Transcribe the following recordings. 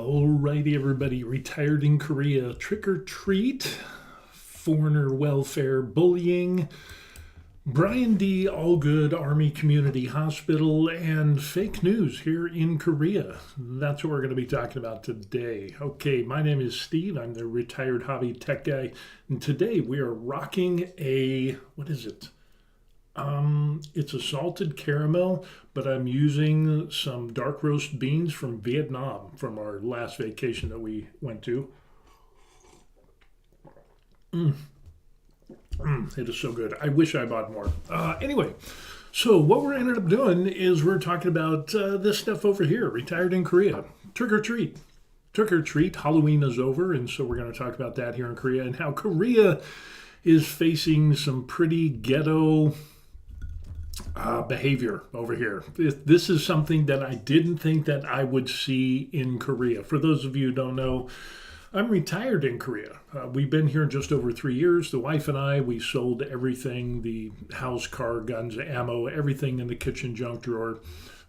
Alrighty, everybody. Retired in Korea. Trick or treat. Foreigner welfare bullying. Brian D. Allgood Army Community Hospital and fake news here in Korea. That's what we're going to be talking about today. Okay, my name is Steve. I'm the retired hobby tech guy. And today we are rocking what is it? It's a salted caramel, but I'm using some dark roast beans from Vietnam from our last vacation that we went to. It is so good. I wish I bought more. Anyway, so what we're ended up doing is we're talking about this stuff over here, retired in Korea. Trick or treat. Trick or treat. Halloween is over, and so we're going to talk about that here in Korea and how Korea is facing some pretty ghetto behavior over here. This is something that I didn't think that I would see in Korea. For those of you who don't know, I'm retired in Korea. We've been here just over 3 years. The wife and I, we sold everything, the house, car, guns, ammo, everything in the kitchen junk drawer,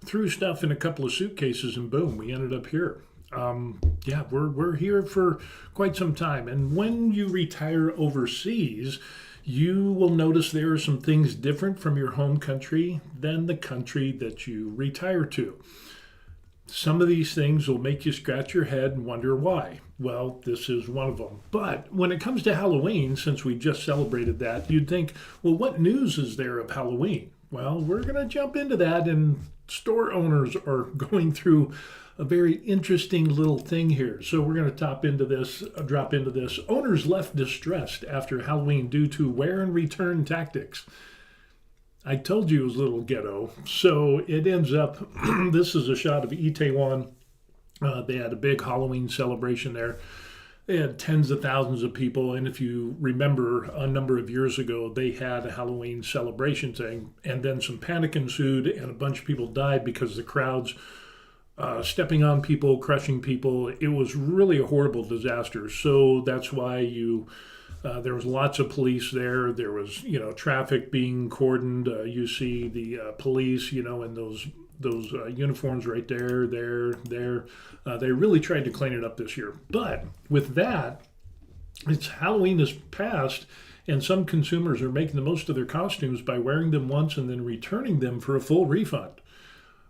threw stuff in a couple of suitcases, and boom, we ended up here. We're here for quite some time. And when you retire overseas, you will notice there are some things different from your home country than the country that you retire to. Some of these things will make you scratch your head and wonder why. Well, this is one of them. But when it comes to Halloween, since we just celebrated that, you'd think, well, what news is there of Halloween? Well, we're going to jump into that, and store owners are going through a very interesting little thing here. So we're going to drop into this. Owners left distressed after Halloween due to wear and return tactics. I told you it was a little ghetto. So it ends up, this is a shot of Itaewon. They had a big Halloween celebration there. They had tens of thousands of people. And if you remember, a number of years ago, they had a Halloween celebration thing. And then some panic ensued and a bunch of people died because the crowds stepping on people, crushing people. It was really a horrible disaster. So that's why there was lots of police there. There was, traffic being cordoned. You see the police, in those uniforms right there. They really tried to clean it up this year. But with that, it's Halloween is past, and some consumers are making the most of their costumes by wearing them once and then returning them for a full refund.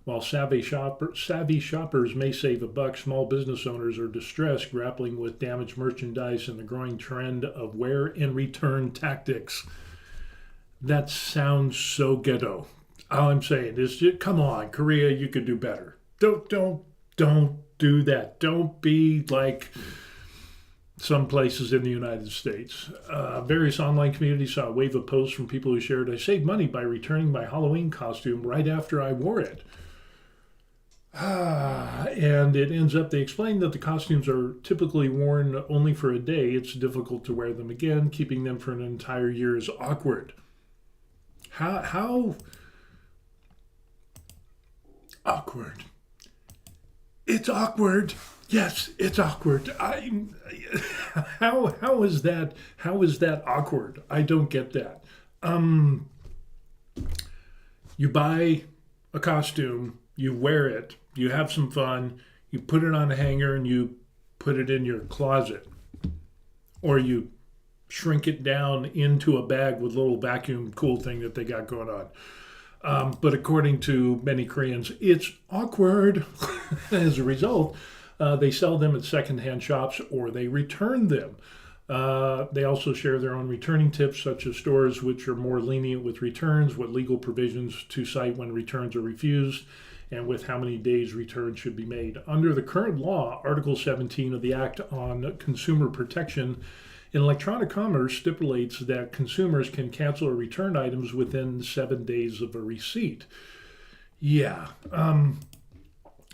While savvy shoppers may save a buck, small business owners are distressed, grappling with damaged merchandise and the growing trend of wear and return tactics. That sounds so ghetto. All I'm saying is, come on, Korea, you could do better. Don't do that. Don't be like some places in the United States. Various online communities saw a wave of posts from people who shared, "I saved money by returning my Halloween costume right after I wore it." And it ends up, they explain that the costumes are typically worn only for a day. It's difficult to wear them again. Keeping them for an entire year is awkward. How awkward? It's awkward. Yes, it's awkward. How is that? How is that awkward? I don't get that. You buy a costume, you wear it, you have some fun, you put it on a hanger and you put it in your closet. Or you shrink it down into a bag with a little vacuum cool thing that they got going on. But according to many Koreans, it's awkward. As a result, they sell them at secondhand shops or they return them. They also share their own returning tips, such as stores which are more lenient with returns, what legal provisions to cite when returns are refused, and with how many days returns should be made. Under the current law, Article 17 of the Act on Consumer Protection in Electronic Commerce stipulates that consumers can cancel or return items within 7 days of a receipt. Yeah.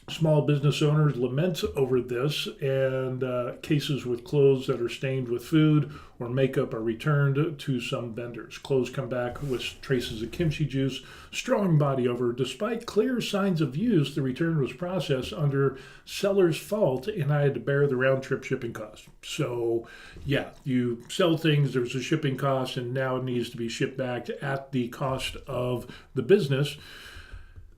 Small business owners lament over this, and cases with clothes that are stained with food or makeup are returned to some vendors. Clothes come back with traces of kimchi juice, strong body odor. Despite clear signs of use, the return was processed under seller's fault, and I had to bear the round-trip shipping cost. So, yeah, you sell things, there's a shipping cost, and now it needs to be shipped back at the cost of the business,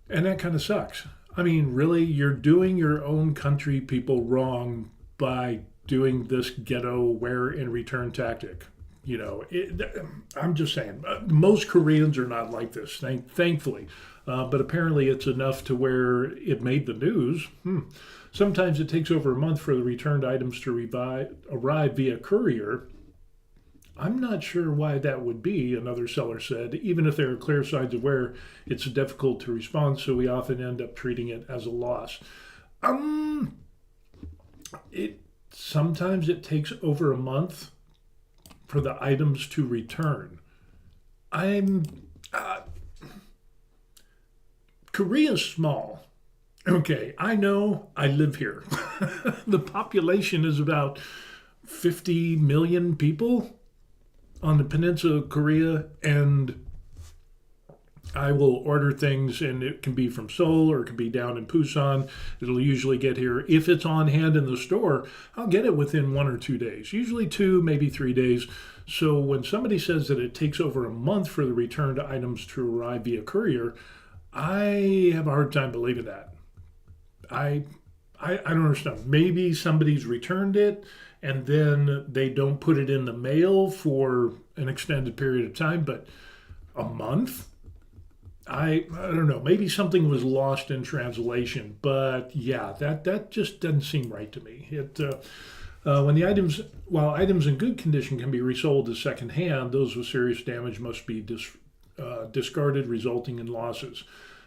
and that kind of sucks. I mean, really, you're doing your own country people wrong by doing this ghetto wear and return tactic. I'm just saying, most Koreans are not like this, thankfully. But apparently, it's enough to where it made the news. Sometimes it takes over a month for the returned items to arrive via courier. I'm not sure why that would be, another seller said. Even if there are clear signs of wear, it's difficult to respond, so we often end up treating it as a loss. Um, it Sometimes it takes over a month for the items to return. I'm uh, Korea's small. Okay, I know. I live here. The population is about 50 million people on the peninsula of Korea, and I will order things, and it can be from Seoul or it can be down in Busan. It'll usually get here. If it's on hand in the store, I'll get it within 1 or 2 days, usually 2, maybe 3 days. So when somebody says that it takes over a month for the returned items to arrive via courier, I have a hard time believing that. I I don't understand. Maybe somebody's returned it and then they don't put it in the mail for an extended period of time, but a month? I don't know. Maybe something was lost in translation, but yeah, that just doesn't seem right to me. When the items, while items in good condition can be resold as secondhand, those with serious damage must be discarded, resulting in losses.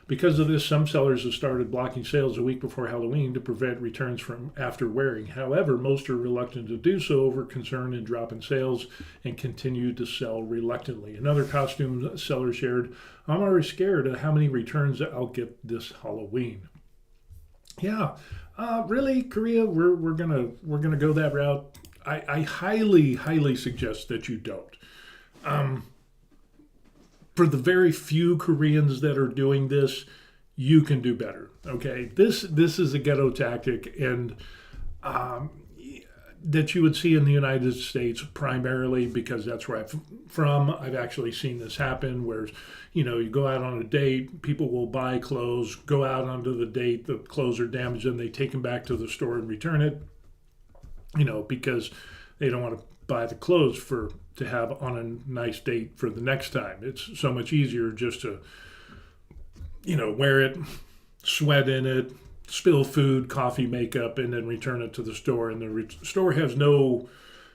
Because of this, some sellers have started blocking sales a week before Halloween to prevent returns from after wearing. However, most are reluctant to do so over concern and drop in sales and continue to sell reluctantly. Another costume seller shared, "I'm already scared of how many returns I'll get this Halloween." Yeah, really, Korea, we're gonna go that route. I highly suggest that you don't. Um, for the very few Koreans that are doing this, you can do better. Okay, this is a ghetto tactic, and um, that you would see in the United States primarily because that's where I'm from. I've actually seen this happen where, you go out on a date, people will buy clothes, go out onto the date, the clothes are damaged, and they take them back to the store and return it, because they don't want to buy the clothes to have on a nice date for the next time. It's so much easier just to, wear it, sweat in it, spill food, coffee, makeup, and then return it to the store. And the store has no,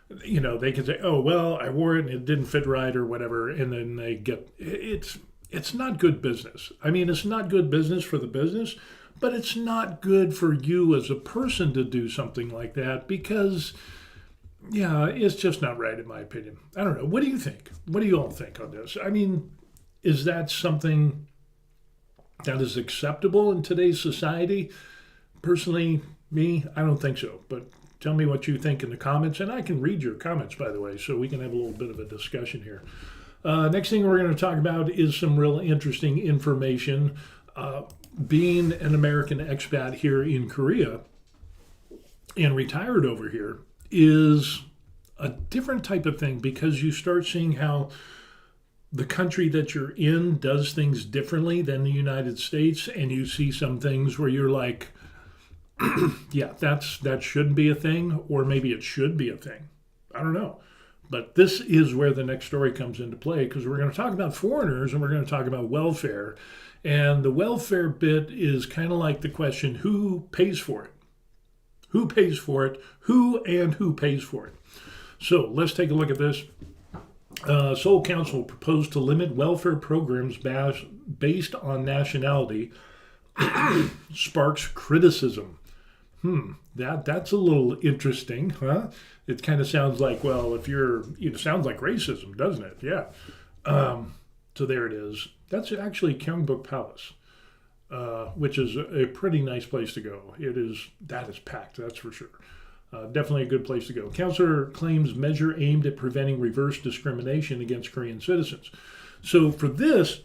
they can say, "Oh, well, I wore it and it didn't fit right," or whatever, and then they get it's not good business. I mean, it's not good business for the business, but it's not good for you as a person to do something like that because, yeah, it's just not right in my opinion. I don't know. What do you think? What do you all think on this? I mean, is that something that is acceptable in today's society? Personally, me, I don't think so. But tell me what you think in the comments, and I can read your comments, by the way, so we can have a little bit of a discussion here. Next thing we're going to talk about is some real interesting information. Being an American expat here in Korea and retired over here is a different type of thing because you start seeing how the country that you're in does things differently than the United States, and you see some things where you're like, yeah, that shouldn't be a thing, or maybe it should be a thing. I don't know. But this is where the next story comes into play because we're going to talk about foreigners and we're going to talk about welfare. And the welfare bit is kind of like the question, who pays for it? Who pays for it? Who pays for it? So let's take a look at this. Seoul Council proposed to limit welfare programs based on nationality, sparks criticism. That's a little interesting, huh? It kind of sounds like, well, if you're, sounds like racism, doesn't it? Yeah. So there it is. That's actually Gyeongbok Palace, which is a pretty nice place to go. That is packed, that's for sure. Definitely a good place to go. Councilor claims measure aimed at preventing reverse discrimination against Korean citizens. So for this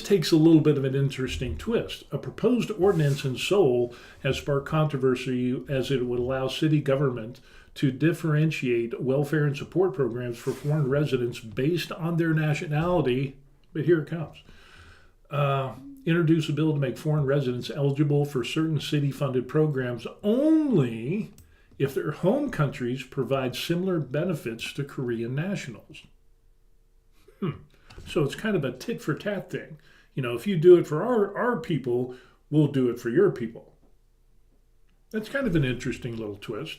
takes a little bit of an interesting twist. A proposed ordinance in Seoul has sparked controversy as it would allow city government to differentiate welfare and support programs for foreign residents based on their nationality. But here it comes. introduce a bill to make foreign residents eligible for certain city-funded programs only if their home countries provide similar benefits to Korean nationals. So it's kind of a tit for tat thing. If you do it for our people, we'll do it for your people. That's kind of an interesting little twist.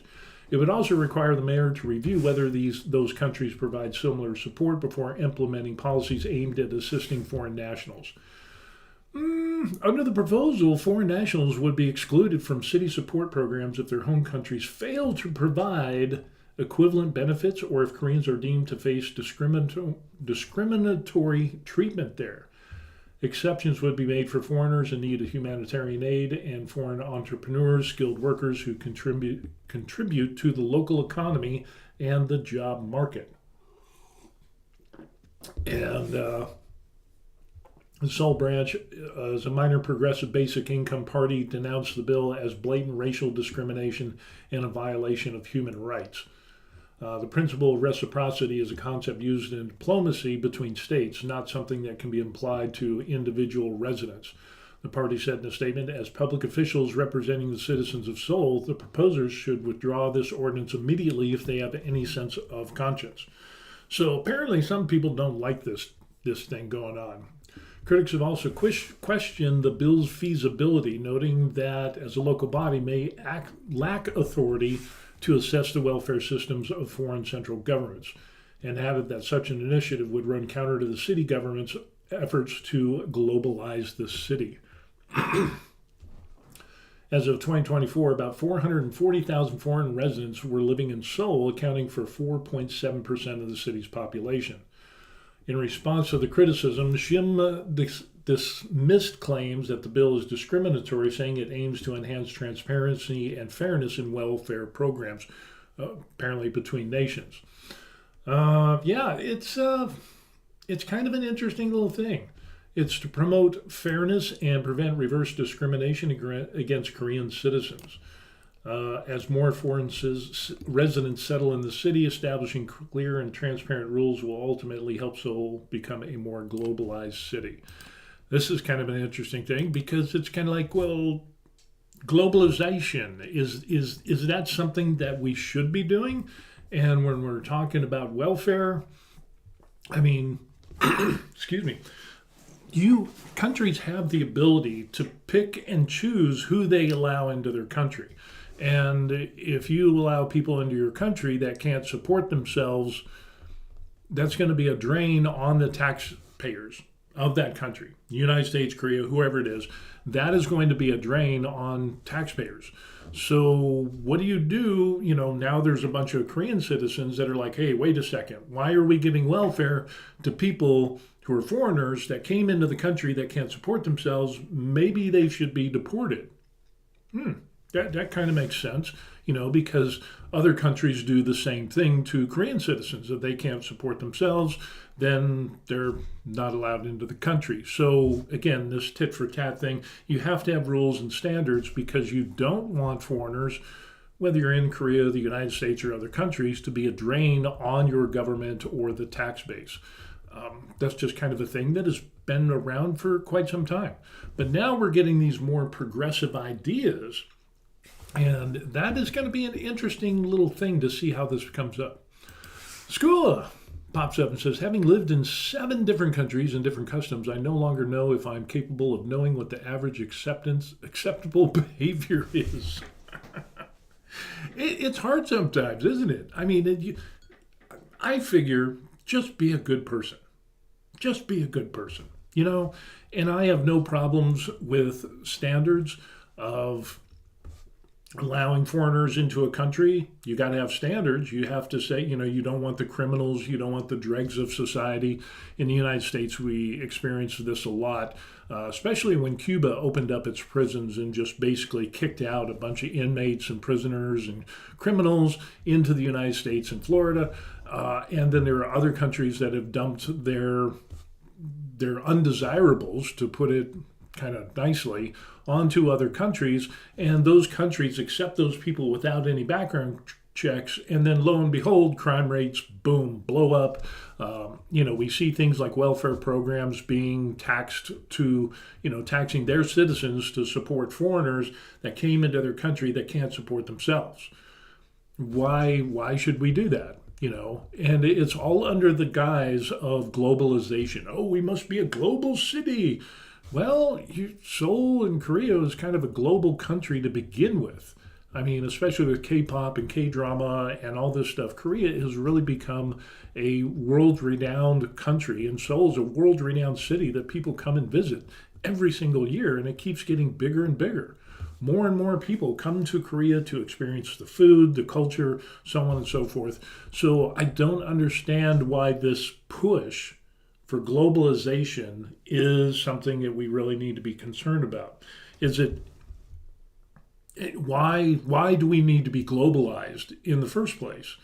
It would also require the mayor to review whether those countries provide similar support before implementing policies aimed at assisting foreign nationals. Under the proposal, foreign nationals would be excluded from city support programs if their home countries fail to provide equivalent benefits or if Koreans are deemed to face discriminatory treatment there. Exceptions would be made for foreigners in need of humanitarian aid and foreign entrepreneurs, skilled workers who contribute to the local economy and the job market. And the Sol Branch, as a minor progressive basic income party, denounced the bill as blatant racial discrimination and a violation of human rights. The principle of reciprocity is a concept used in diplomacy between states, not something that can be applied to individual residents. The party said in a statement, as public officials representing the citizens of Seoul, the proposers should withdraw this ordinance immediately if they have any sense of conscience. So apparently some people don't like this thing going on. Critics have also questioned the bill's feasibility, noting that as a local body may lack authority to assess the welfare systems of foreign central governments, and added that such an initiative would run counter to the city government's efforts to globalize the city. As of 2024, about 440,000 foreign residents were living in Seoul, accounting for 4.7% of the city's population. In response to the criticism, Shim dismissed claims that the bill is discriminatory, saying it aims to enhance transparency and fairness in welfare programs, apparently between nations. It's kind of an interesting little thing. It's to promote fairness and prevent reverse discrimination against Korean citizens. As more foreign residents settle in the city, establishing clear and transparent rules will ultimately help Seoul become a more globalized city. This is kind of an interesting thing because it's kind of like, well, globalization, is that something that we should be doing? And when we're talking about welfare, I mean, excuse me, countries have the ability to pick and choose who they allow into their country. And if you allow people into your country that can't support themselves, that's going to be a drain on the taxpayers of that country, United States, Korea, whoever it is. That is going to be a drain on taxpayers. So what do? Now there's a bunch of Korean citizens that are like, hey, wait a second. Why are we giving welfare to people who are foreigners that came into the country that can't support themselves? Maybe they should be deported. That kind of makes sense, because other countries do the same thing to Korean citizens. If they can't support themselves, then they're not allowed into the country. So again, this tit for tat thing, you have to have rules and standards because you don't want foreigners, whether you're in Korea, the United States, or other countries, to be a drain on your government or the tax base. That's just kind of a thing that has been around for quite some time. But now we're getting these more progressive ideas. And that is going to be an interesting little thing to see how this comes up. Skula pops up and says, having lived in 7 different countries and different customs, I no longer know if I'm capable of knowing what the average acceptable behavior is. It's hard sometimes, isn't it? I mean, I figure just be a good person. Just be a good person, And I have no problems with standards of allowing foreigners into a country. You got to have standards. You have to say, you don't want the criminals, you don't want the dregs of society. In the United States, we experienced this a lot, especially when Cuba opened up its prisons and just basically kicked out a bunch of inmates and prisoners and criminals into the United States and Florida. And then there are other countries that have dumped their undesirables, to put it kind of nicely, onto other countries, and those countries accept those people without any background checks, and then lo and behold, crime rates boom, blow up. We see things like welfare programs being taxed to, taxing their citizens to support foreigners that came into their country that can't support themselves. Why should we do that? And it's all under the guise of globalization. Oh, we must be a global city. Well, Seoul and Korea is kind of a global country to begin with. I mean, especially with K-pop and K-drama and all this stuff, Korea has really become a world-renowned country, and Seoul is a world-renowned city that people come and visit every single year, and it keeps getting bigger and bigger. More and more people come to Korea to experience the food, the culture, so on and so forth. So I don't understand why this push for globalization is something that we really need to be concerned about. Why do we need to be globalized in the first place?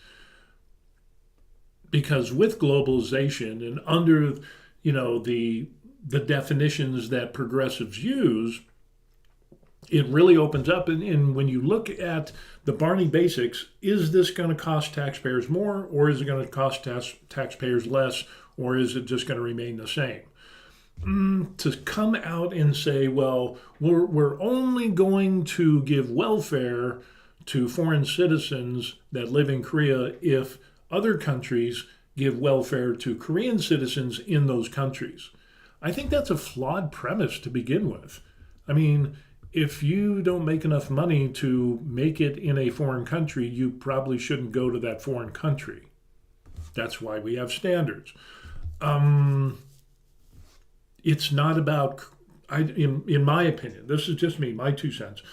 Because with globalization and under the definitions that progressives use, it really opens up. And when you look at the Barney basics, is this going to cost taxpayers more, or is it going to cost taxpayers less, or is it just going to remain the same? To come out and say, well, we're only going to give welfare to foreign citizens that live in Korea if other countries give welfare to Korean citizens in those countries. I think that's a flawed premise to begin with. I mean, if you don't make enough money to make it in a foreign country, you probably shouldn't go to that foreign country. That's why we have standards. It's not about, in my opinion, this is just me, my 2 cents.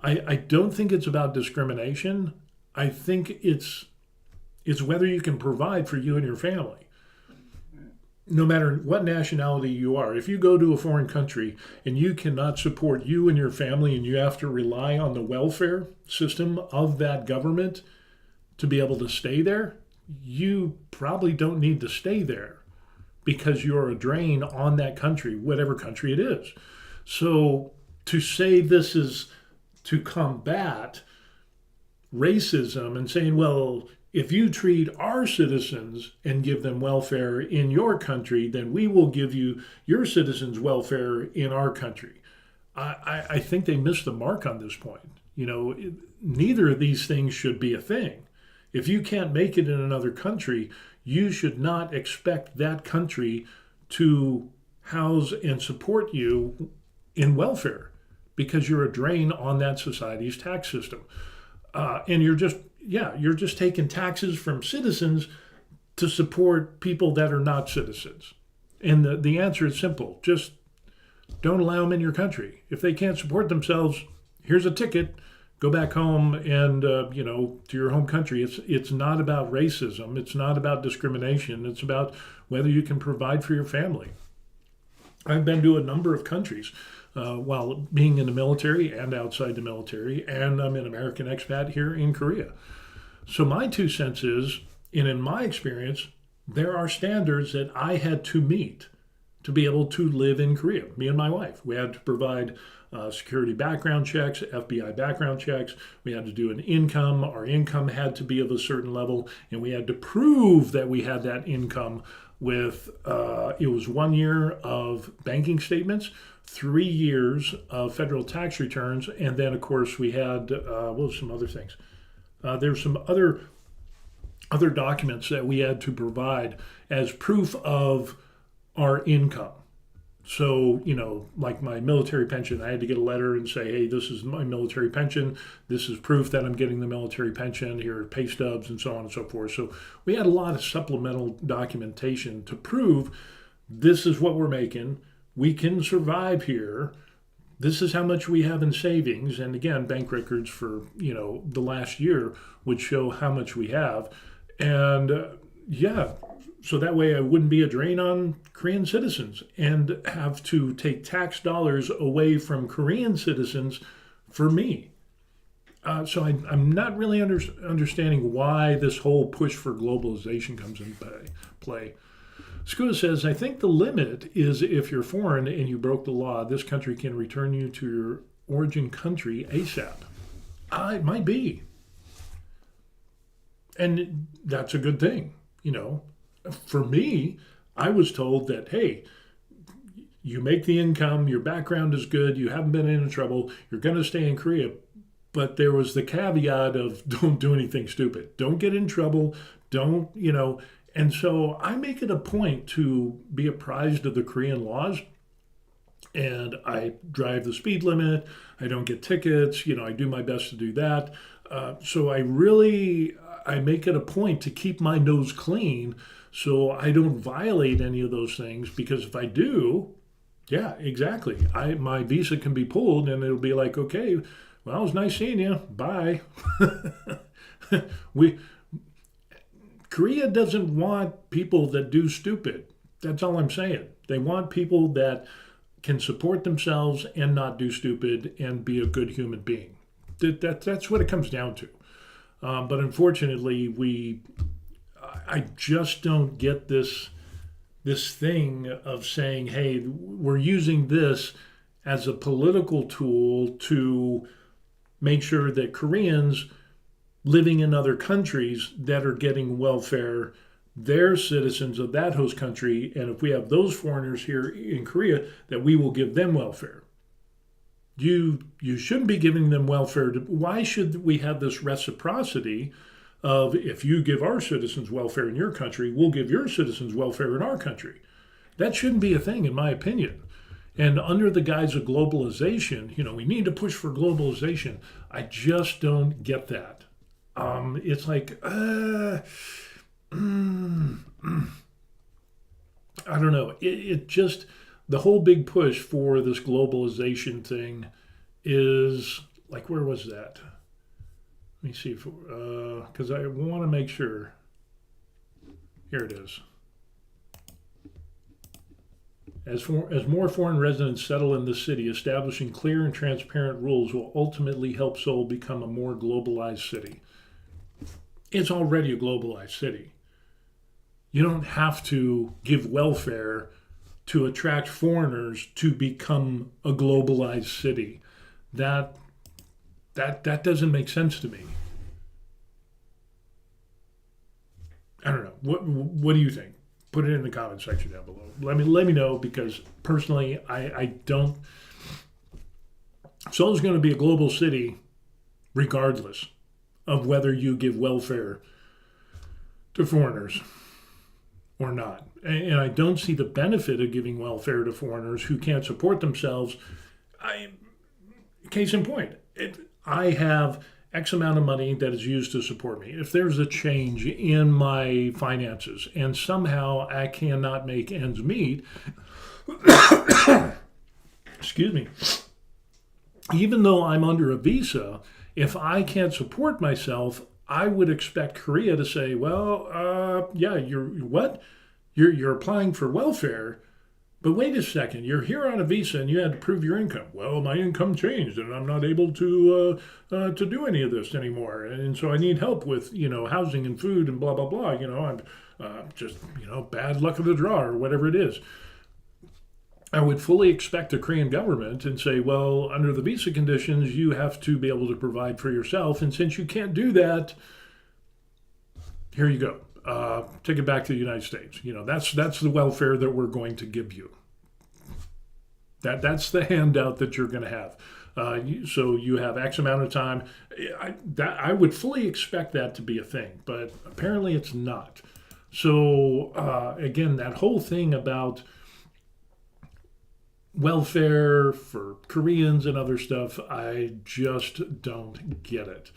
I don't think it's about discrimination. I think it's whether you can provide for you and your family. No matter what nationality you are, if you go to a foreign country and you cannot support you and your family and you have to rely on the welfare system of that government to be able to stay there, you probably don't need to stay there because you're a drain on that country, whatever country it is. So to say this is to combat racism and saying, well, if you treat our citizens and give them welfare in your country, then we will give you your citizens' welfare in our country. I think they missed the mark on this point. Neither of these things should be a thing. If you can't make it in another country, you should not expect that country to house and support you in welfare because you're a drain on that society's tax system. And you're just taking taxes from citizens to support people that are not citizens. And the answer is simple. Just don't allow them in your country. If they can't support themselves, here's a ticket. Go back home and, to your home country. It's not about racism. It's not about discrimination. It's about whether you can provide for your family. I've been to a number of countries while being in the military and outside the military, and I'm an American expat here in Korea. So my 2 cents is, and in my experience, there are standards that I had to meet to be able to live in Korea. Me and my wife, we had to provide security background checks, FBI background checks. We had to do an income. Our income had to be of a certain level, and we had to prove that we had that income with, it was 1 year of banking statements, 3 years of federal tax returns, and then, of course, we had, some other things. There's some other documents that we had to provide as proof of our income. So, like my military pension, I had to get a letter and say, hey, this is my military pension. This is proof that I'm getting the military pension. Here are pay stubs and so on and so forth. So we had a lot of supplemental documentation to prove this is what we're making. We can survive here. This is how much we have in savings. And again, bank records for, the last year would show how much we have. And so that way I wouldn't be a drain on Korean citizens and have to take tax dollars away from Korean citizens for me. So I'm not really understanding why this whole push for globalization comes into play. Scuda says, I think the limit is if you're foreign and you broke the law, this country can return you to your origin country ASAP. It might be. And that's a good thing. For me, I was told that, hey, you make the income, your background is good, you haven't been into trouble, you're going to stay in Korea. But there was the caveat of don't do anything stupid, don't get in trouble, don't. And so I make it a point to be apprised of the Korean laws, and I drive the speed limit. I don't get tickets. I do my best to do that. So I make it a point to keep my nose clean, so I don't violate any of those things. Because if I do, yeah, exactly, my visa can be pulled, and it'll be like, okay, well, it was nice seeing you. Bye. we Korea doesn't want people that do stupid. That's all I'm saying. They want people that can support themselves and not do stupid and be a good human being. That's what it comes down to. But unfortunately, I just don't get this thing of saying, hey, we're using this as a political tool to make sure that Koreans living in other countries that are getting welfare, they're citizens of that host country, and if we have those foreigners here in Korea, that we will give them welfare. You shouldn't be giving them welfare. Why should we have this reciprocity of, if you give our citizens welfare in your country, we'll give your citizens welfare in our country? That shouldn't be a thing, in my opinion. And under the guise of globalization, we need to push for globalization. I just don't get that. It's like, I don't know. It just, the whole big push for this globalization thing is like, where was that? Let me see, because I want to make sure. Here it is. As more foreign residents settle in the city, establishing clear and transparent rules will ultimately help Seoul become a more globalized city. It's already a globalized city. You don't have to give welfare to attract foreigners to become a globalized city. That doesn't make sense to me. I don't know. What do you think? Put it in the comment section down below. Let me know, because personally, I don't. Seoul's going to be a global city regardless of whether you give welfare to foreigners or not. And I don't see the benefit of giving welfare to foreigners who can't support themselves. Case in point, I have X amount of money that is used to support me. If there's a change in my finances and somehow I cannot make ends meet, excuse me, even though I'm under a visa, if I can't support myself, I would expect Korea to say, well, yeah, you're applying for welfare, but wait a second, you're here on a visa and you had to prove your income. Well, my income changed and I'm not able to do any of this anymore, and so I need help with housing and food and blah blah blah. I'm just bad luck of the draw or whatever it is. I would fully expect the Korean government and say, well, under the visa conditions, you have to be able to provide for yourself. And since you can't do that, here you go. Take it back to the United States. That's the welfare that we're going to give you. That's the handout that you're going to have. So you have X amount of time. I would fully expect that to be a thing, but apparently it's not. So again, that whole thing about welfare for Koreans and other stuff, I just don't get it.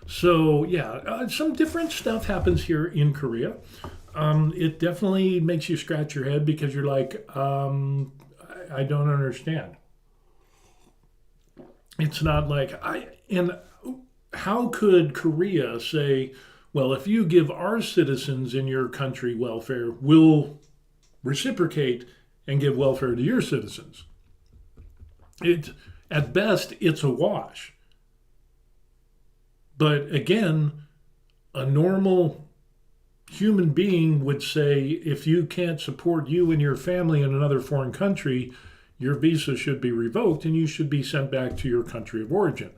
So yeah, some different stuff happens here in Korea. It definitely makes you scratch your head, because you're like, I don't understand. It's not like and how could Korea say, well, if you give our citizens in your country welfare, we'll reciprocate and give welfare to your citizens? At best, it's a wash. But again, a normal human being would say, if you can't support you and your family in another foreign country, your visa should be revoked and you should be sent back to your country of origin.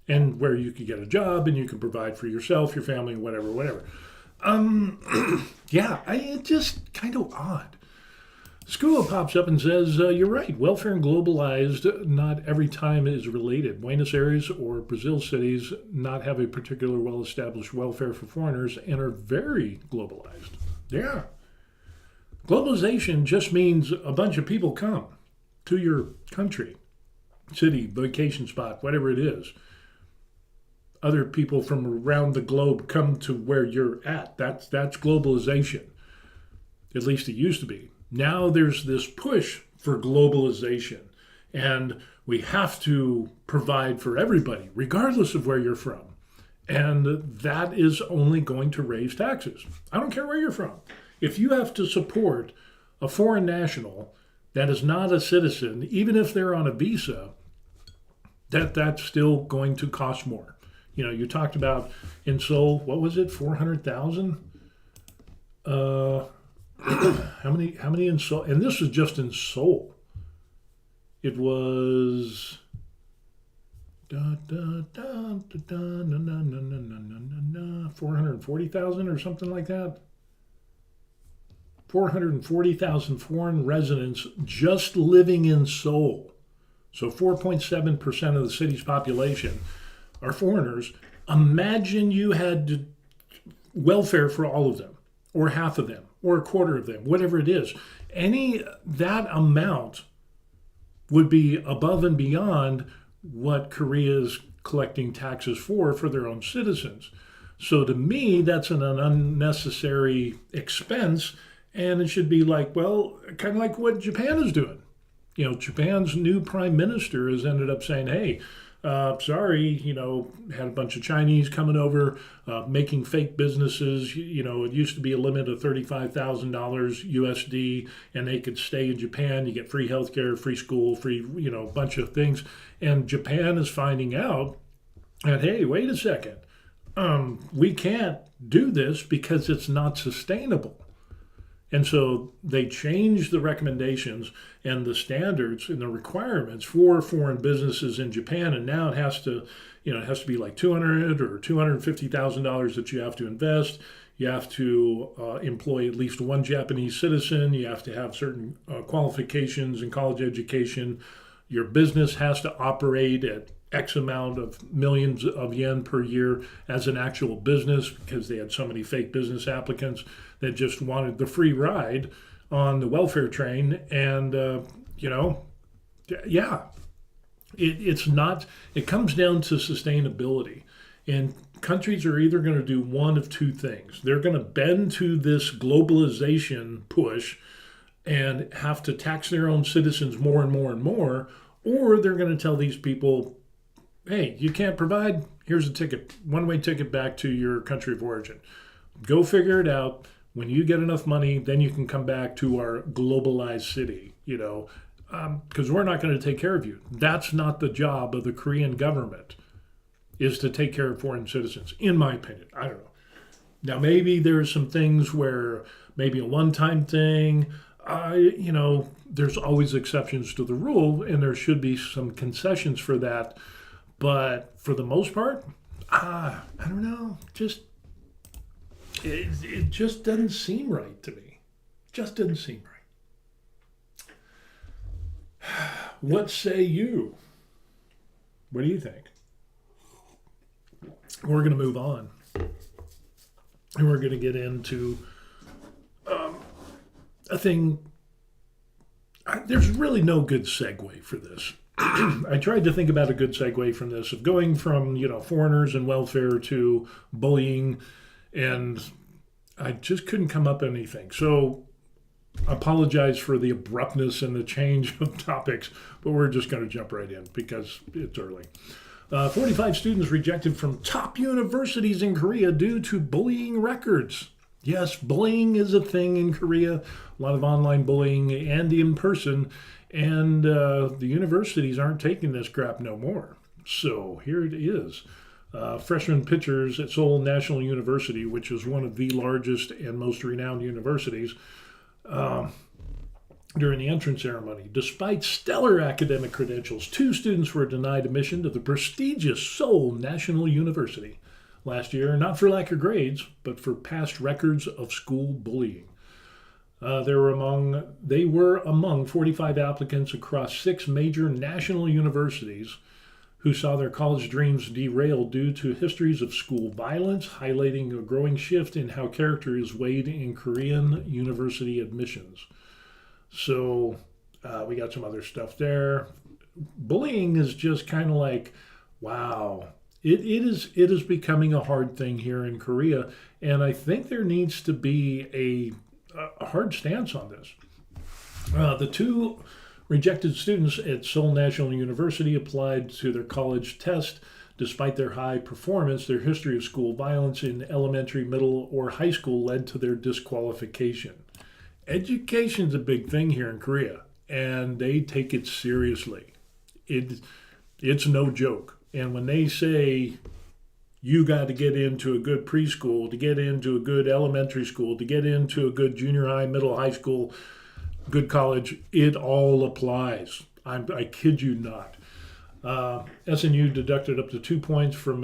and where you could get a job and you can provide for yourself, your family, whatever. Yeah, it's just kind of odd. School pops up and says, you're right, welfare and globalized, not every time is related. Buenos Aires or Brazil cities not have a particular well-established welfare for foreigners and are very globalized. Yeah. Globalization just means a bunch of people come to your country, city, vacation spot, whatever it is. Other people from around the globe come to where you're at. That's globalization. At least it used to be. Now there's this push for globalization, and we have to provide for everybody, regardless of where you're from. And that is only going to raise taxes. I don't care where you're from. If you have to support a foreign national that is not a citizen, even if they're on a visa, that's still going to cost more. You know, you talked about in Seoul, what was it, 400,000? How many in Seoul? And this was just in Seoul. It was 440,000 or something like that. 440,000 foreign residents just living in Seoul. So 4.7% of the city's population are foreigners. Imagine you had welfare for all of them, or half of them, or a quarter of them, whatever it is. That amount would be above and beyond what Korea is collecting taxes for their own citizens. So to me, that's an unnecessary expense, and it should be like, well, kind of like what Japan is doing. You know, Japan's new prime minister has ended up saying, hey, sorry, had a bunch of Chinese coming over, making fake businesses. It used to be a limit of $35,000 USD, and they could stay in Japan. You get free healthcare, free school, free, a bunch of things. And Japan is finding out that, hey, wait a second, we can't do this because it's not sustainable. And so they changed the recommendations and the standards and the requirements for foreign businesses in Japan. And now it has to be like $200,000 or $250,000 that you have to invest. You have to employ at least one Japanese citizen. You have to have certain qualifications and college education. Your business has to operate at X amount of millions of yen per year as an actual business, because they had so many fake business applicants that just wanted the free ride on the welfare train. And, it comes down to sustainability. And countries are either going to do one of two things. They're going to bend to this globalization push and have to tax their own citizens more and more and more, or they're going to tell these people, hey, you can't provide, here's a ticket, one-way ticket back to your country of origin. Go figure it out. When you get enough money, then you can come back to our globalized city, because we're not going to take care of you. That's not the job of the Korean government, is to take care of foreign citizens, in my opinion. I don't know. Now, maybe there's some things where maybe a one-time thing, there's always exceptions to the rule, and there should be some concessions for that. But for the most part, I don't know. It just doesn't seem right to me. Just doesn't seem right. What say you? What do you think? We're going to move on. And we're going to get into a thing. There's really no good segue for this. I tried to think about a good segue from this, of going from, foreigners and welfare to bullying, and I just couldn't come up with anything. So I apologize for the abruptness and the change of topics, but we're just going to jump right in because it's early. 45 students rejected from top universities in Korea due to bullying records. Yes, bullying is a thing in Korea, a lot of online bullying and in person. And the universities aren't taking this crap no more. So here it is. Freshman pitchers at Seoul National University, which is one of the largest and most renowned universities, during the entrance ceremony. Despite stellar academic credentials, 2 students were denied admission to the prestigious Seoul National University last year, not for lack of grades, but for past records of school bullying. They were among 45 applicants across 6 major national universities who saw their college dreams derailed due to histories of school violence, highlighting a growing shift in how character is weighed in Korean university admissions. So we got some other stuff there. Bullying is just kind of like, wow. It is becoming a hard thing here in Korea, and I think there needs to be a hard stance on this. The 2 rejected students at Seoul National University applied to their college test. Despite their high performance, their history of school violence in elementary, middle, or high school led to their disqualification. Education's a big thing here in Korea, and they take it seriously. It's no joke. And when they say you got to get into a good preschool, to get into a good elementary school, to get into a good junior high, middle, high school, good college, it all applies. I kid you not. SNU deducted up to 2 points from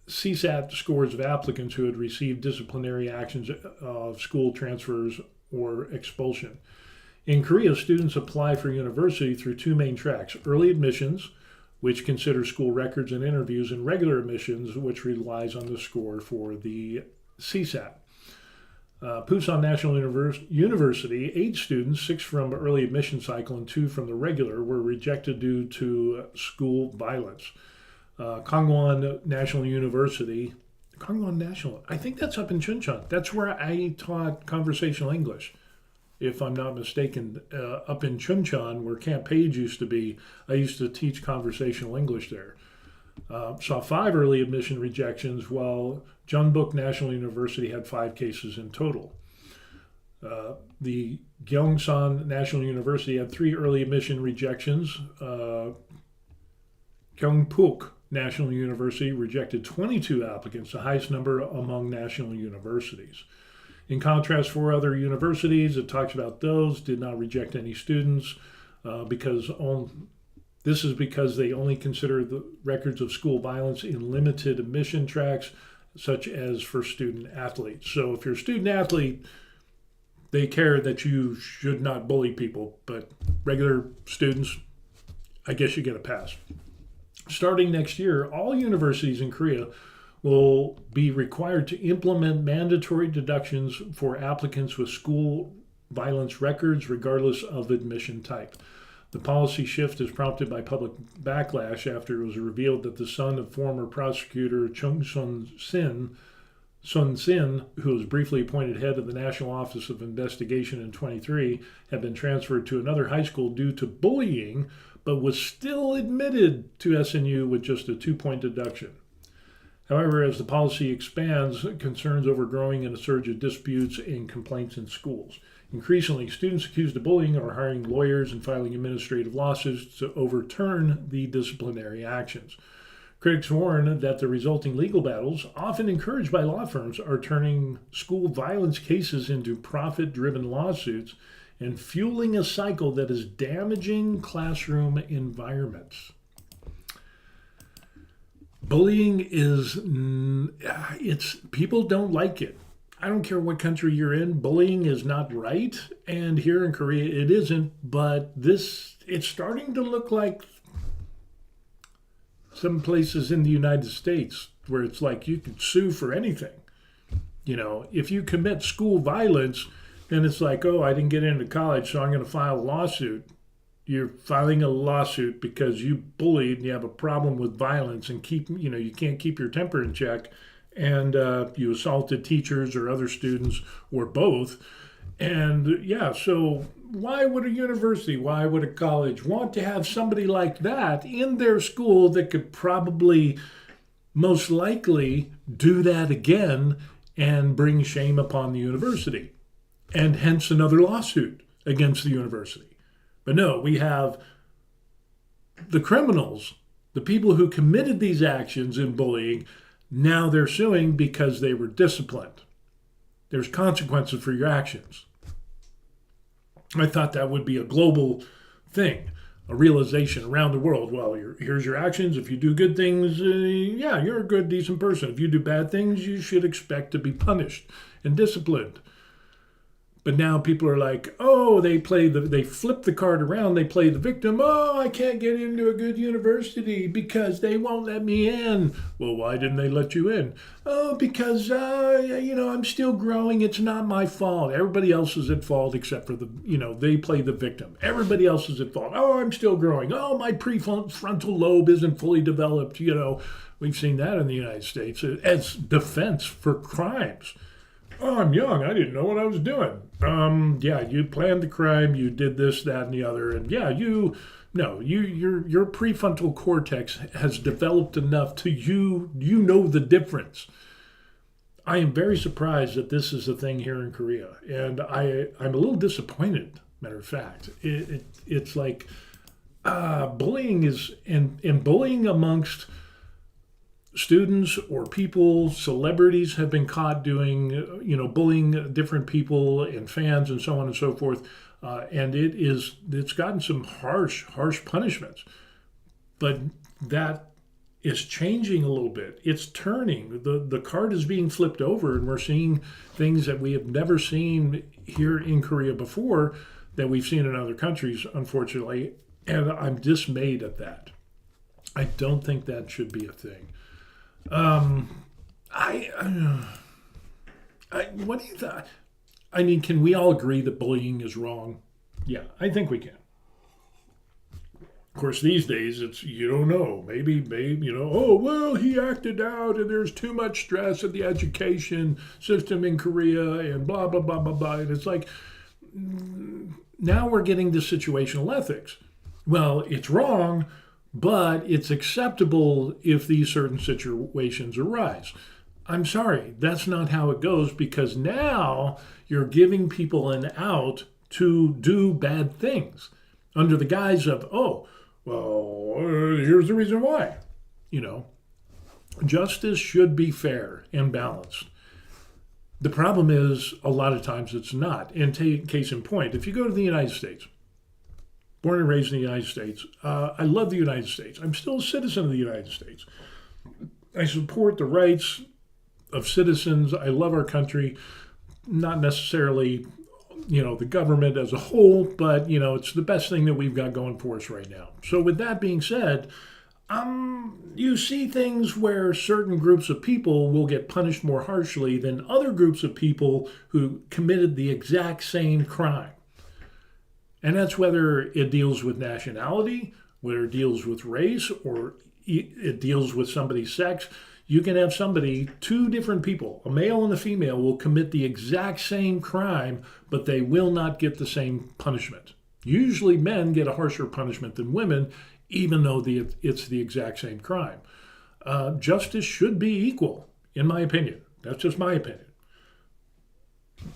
CSAT scores of applicants who had received disciplinary actions of school transfers or expulsion. In Korea, students apply for university through 2 main tracks: early admissions, which considers school records and interviews, and regular admissions, which relies on the score for the CSAT. Pusan National University, 8 students, 6 from early admission cycle and 2 from the regular, were rejected due to school violence. Kangwon National University, I think that's up in Chuncheon. That's where I taught conversational English, if I'm not mistaken. Up in Chuncheon, where Camp Page used to be, I used to teach conversational English there. Saw 5 early admission rejections, while Jeonbuk National University had 5 cases in total. The Gyeongsan National University had 3 early admission rejections. Gyeongpuk National University rejected 22 applicants, the highest number among national universities. In contrast, 4 other universities, it talks about those, did not reject any students because they only consider the records of school violence in limited admission tracks, such as for student athletes. So if you're a student athlete, they care that you should not bully people, but regular students, I guess you get a pass. Starting next year, all universities in Korea will be required to implement mandatory deductions for applicants with school violence records, regardless of admission type. The policy shift is prompted by public backlash after it was revealed that the son of former prosecutor Chung Sun-sin, who was briefly appointed head of the National Office of Investigation in 23, had been transferred to another high school due to bullying, but was still admitted to SNU with just a 2-point deduction. However, as the policy expands, concerns over growing in a surge of disputes and complaints in schools. Increasingly, students accused of bullying are hiring lawyers and filing administrative lawsuits to overturn the disciplinary actions. Critics warn that the resulting legal battles, often encouraged by law firms, are turning school violence cases into profit-driven lawsuits and fueling a cycle that is damaging classroom environments. Bullying people don't like it. I don't care what country you're in, bullying is not right, and here in Korea it isn't, but it's starting to look like some places in the United States where it's like you can sue for anything. You know, if you commit school violence, then it's like, oh, I didn't get into college, so I'm going to file a lawsuit. You're filing a lawsuit because you bullied and you have a problem with violence and you can't keep your temper in check, and you assaulted teachers or other students or both. And so why would a university, why would a college want to have somebody like that in their school that could probably most likely do that again and bring shame upon the university, and hence another lawsuit against the university? But no, we have the criminals, the people who committed these actions in bullying. Now they're suing because they were disciplined. There's consequences for your actions. I thought that would be a global thing, a realization around the world. Well, here's your actions. If you do good things, yeah, you're a good, decent person. If you do bad things, you should expect to be punished and disciplined. But now people are like, oh, they flip the card around, they play the victim. Oh, I can't get into a good university because they won't let me in. Well, why didn't they let you in? Oh, because, I'm still growing. It's not my fault. Everybody else is at fault except for they play the victim. Everybody else is at fault. Oh, I'm still growing. Oh, my prefrontal lobe isn't fully developed. We've seen that in the United States as defense for crimes. Oh, I'm young. I didn't know what I was doing. Yeah, you planned the crime. You did this, that, and the other. And yeah, your prefrontal cortex has developed enough to you know the difference. I am very surprised that this is a thing here in Korea, and I'm a little disappointed. Matter of fact, it's like bullying is and bullying amongst students or people, celebrities have been caught doing, bullying different people and fans and so on and so forth. And it's gotten some harsh punishments. But that is changing a little bit. It's turning. The card is being flipped over, and we're seeing things that we have never seen here in Korea before that we've seen in other countries, unfortunately. And I'm dismayed at that. I don't think that should be a thing. What do you think? I mean, can we all agree that bullying is wrong? Yeah, I think we can. Of course, these days it's you don't know. Maybe, oh well, he acted out, and there's too much stress in the education system in Korea, and blah blah blah blah blah. And it's like now we're getting to situational ethics. Well, it's wrong, but it's acceptable if these certain situations arise. I'm sorry, that's not how it goes, because now you're giving people an out to do bad things under the guise of, oh, well, here's the reason why. Justice should be fair and balanced. The problem is a lot of times it's not. And case in point, if you go to the United States, born and raised in the United States. I love the United States. I'm still a citizen of the United States. I support the rights of citizens. I love our country, not necessarily, the government as a whole, but, it's the best thing that we've got going for us right now. So with that being said, you see things where certain groups of people will get punished more harshly than other groups of people who committed the exact same crime. And that's whether it deals with nationality, whether it deals with race, or it deals with somebody's sex. You can have two different people, a male and a female, will commit the exact same crime, but they will not get the same punishment. Usually men get a harsher punishment than women, even though it's the exact same crime. Justice should be equal, in my opinion. That's just my opinion.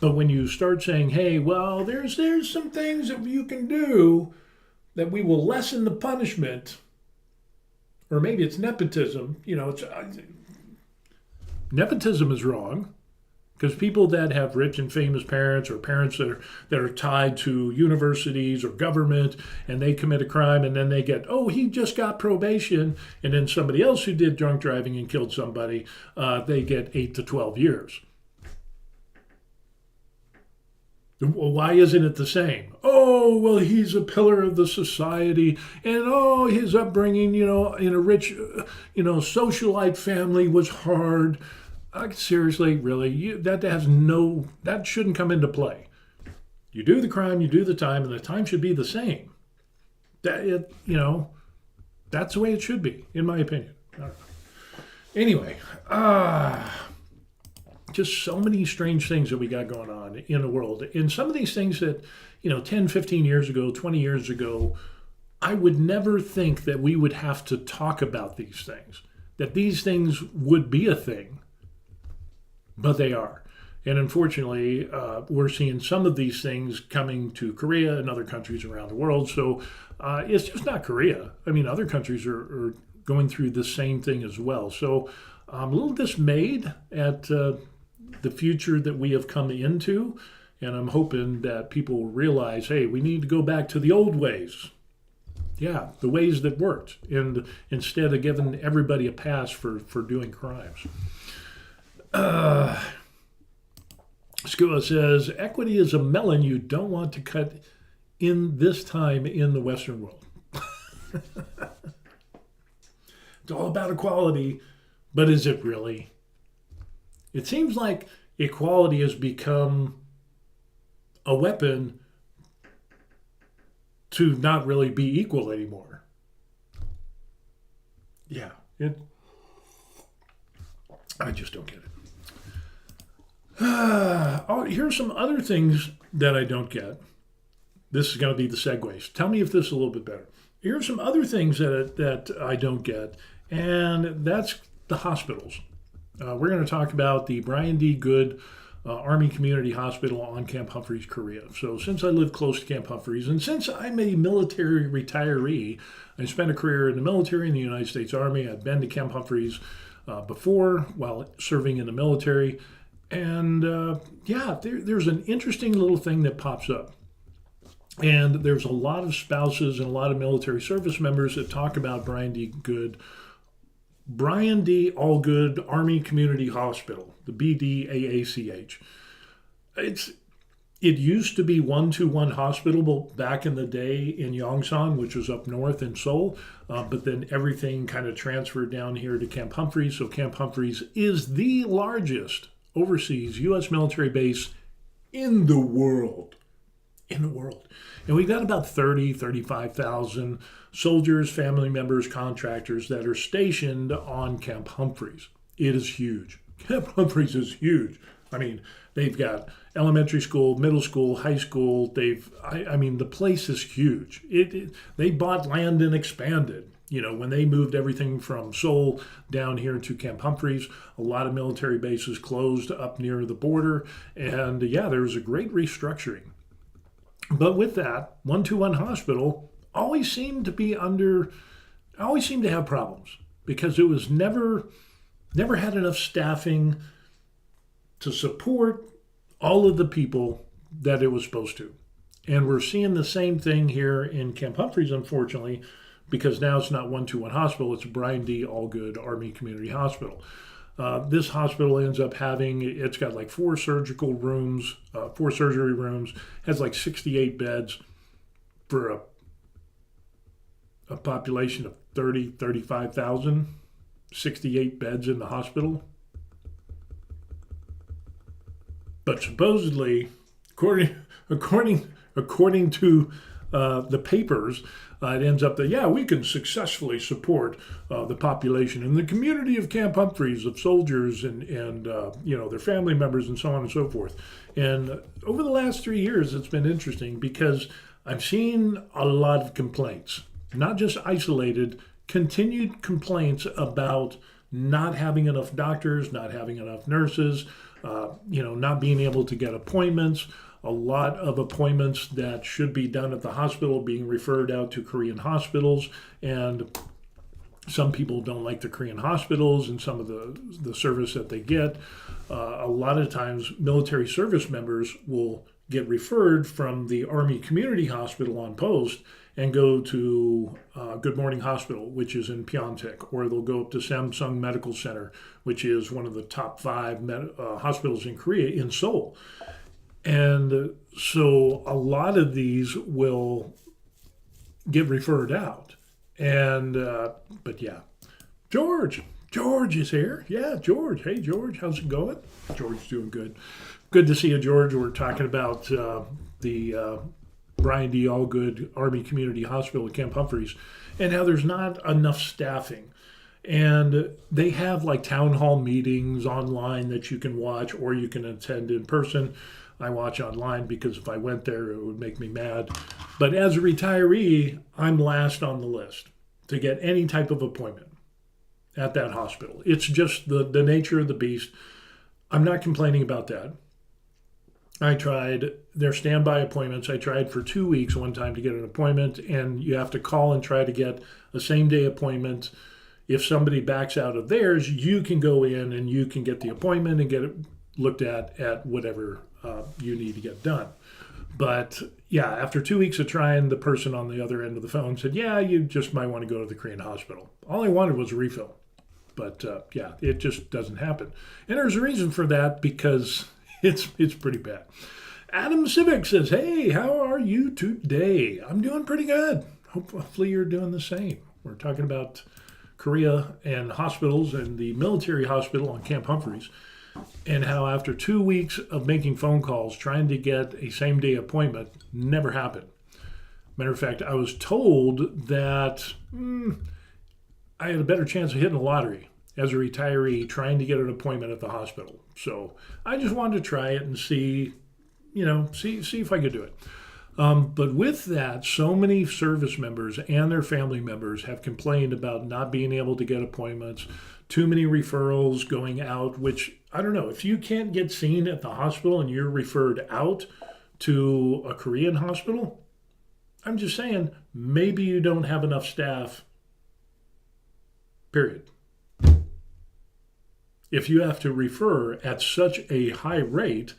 But when you start saying, hey, well, there's some things that you can do that we will lessen the punishment, or maybe it's nepotism, nepotism is wrong, because people that have rich and famous parents, or parents that are tied to universities or government, and they commit a crime and then they get, oh, he just got probation, and then somebody else who did drunk driving and killed somebody, they get 8 to 12 years. Well, why isn't it the same? Oh, well, he's a pillar of the society, and his upbringing, in a rich, socialite family was hard. Seriously, really, that shouldn't come into play. You do the crime, you do the time, and the time should be the same. That's the way it should be, in my opinion. I don't know. Anyway, just so many strange things that we got going on in the world. And some of these things that, 10, 15 years ago, 20 years ago, I would never think that we would have to talk about these things, that these things would be a thing, but they are. And unfortunately, we're seeing some of these things coming to Korea and other countries around the world. So it's just not Korea. I mean, other countries are going through the same thing as well. So I'm a little dismayed at the future that we have come into. And I'm hoping that people will realize, hey, we need to go back to the old ways. Yeah, the ways that worked. And instead of giving everybody a pass for doing crimes. Skua says, equity is a melon you don't want to cut in this time in the Western world. It's all about equality, but is it really? It seems like equality has become a weapon to not really be equal anymore. Yeah, I just don't get it. Here's some other things that I don't get. This is going to be the segues. Tell me if this is a little bit better. Here's some other things that I don't get, and that's the hospitals. We're going to talk about the Brian D. Good Army Community Hospital on Camp Humphreys, Korea. So since I live close to Camp Humphreys, and since I'm a military retiree, I spent a career in the military in the United States Army. I've been to Camp Humphreys before while serving in the military. And there's an interesting little thing that pops up. And there's a lot of spouses and a lot of military service members that talk about Brian D. Allgood Army Community Hospital, the BDAACH. It used to be 121 Hospital back in the day in Yongsan, which was up north in Seoul, but then everything kind of transferred down here to Camp Humphreys. So Camp Humphreys is the largest overseas U.S. military base in the world. And we've got about 35,000 soldiers, family members, contractors that are stationed on Camp Humphreys. It is huge. Camp Humphreys is huge. I mean, they've got elementary school, middle school, high school. The place is huge. They bought land and expanded. You know, when they moved everything from Seoul down here to Camp Humphreys, a lot of military bases closed up near the border. And there was a great restructuring. But with that, 121 Hospital always seemed to have problems because it was never had enough staffing to support all of the people that it was supposed to. And we're seeing the same thing here in Camp Humphreys, unfortunately, because now it's not 121 Hospital, it's Brian D. Allgood Army Community Hospital. This hospital ends up it's got like 4 surgery rooms, has like 68 beds for a population of 35,000, 68 beds in the hospital. But supposedly, according to the papers, it ends up that, we can successfully support the population in the community of Camp Humphreys of soldiers and their family members and so on and so forth. And over the last 3 years, it's been interesting because I've seen a lot of complaints, not just isolated, continued complaints about not having enough doctors, not having enough nurses, not being able to get appointments. A lot of appointments that should be done at the hospital being referred out to Korean hospitals, and some people don't like the Korean hospitals and some of the service that they get. A lot of times military service members will get referred from the Army Community Hospital on post and go to Good Morning Hospital, which is in Pyeongtaek, or they'll go up to Samsung Medical Center, which is one of the top 5 hospitals in Korea, in Seoul. And so a lot of these will get referred out. And, George is here. Yeah, George. Hey, George, how's it going? George's doing good. Good to see you, George. We're talking about the Brian D. Allgood Army Community Hospital at Camp Humphreys and how there's not enough staffing. And they have like town hall meetings online that you can watch or you can attend in person. I watch online because if I went there, it would make me mad. But as a retiree, I'm last on the list to get any type of appointment at that hospital. It's just the nature of the beast. I'm not complaining about that. I tried their standby appointments. I tried for 2 weeks one time to get an appointment, and you have to call and try to get a same-day appointment. If somebody backs out of theirs, you can go in and you can get the appointment and get it looked at whatever you need to get done. But yeah, after 2 weeks of trying, the person on the other end of the phone said, yeah, you just might want to go to the Korean hospital. All I wanted was a refill. But yeah, it just doesn't happen. And there's a reason for that, because it's pretty bad. Adam Civic says, hey, how are you today? I'm doing pretty good. Hopefully you're doing the same. We're talking about Korea and hospitals and the military hospital on Camp Humphreys, and how after 2 weeks of making phone calls, trying to get a same-day appointment, never happened. Matter of fact, I was told that I had a better chance of hitting the lottery as a retiree trying to get an appointment at the hospital. So I just wanted to try it and see if I could do it. But with that, so many service members and their family members have complained about not being able to get appointments, too many referrals going out, which, I don't know, if you can't get seen at the hospital and you're referred out to a Korean hospital, I'm just saying, maybe you don't have enough staff, period. If you have to refer at such a high rate,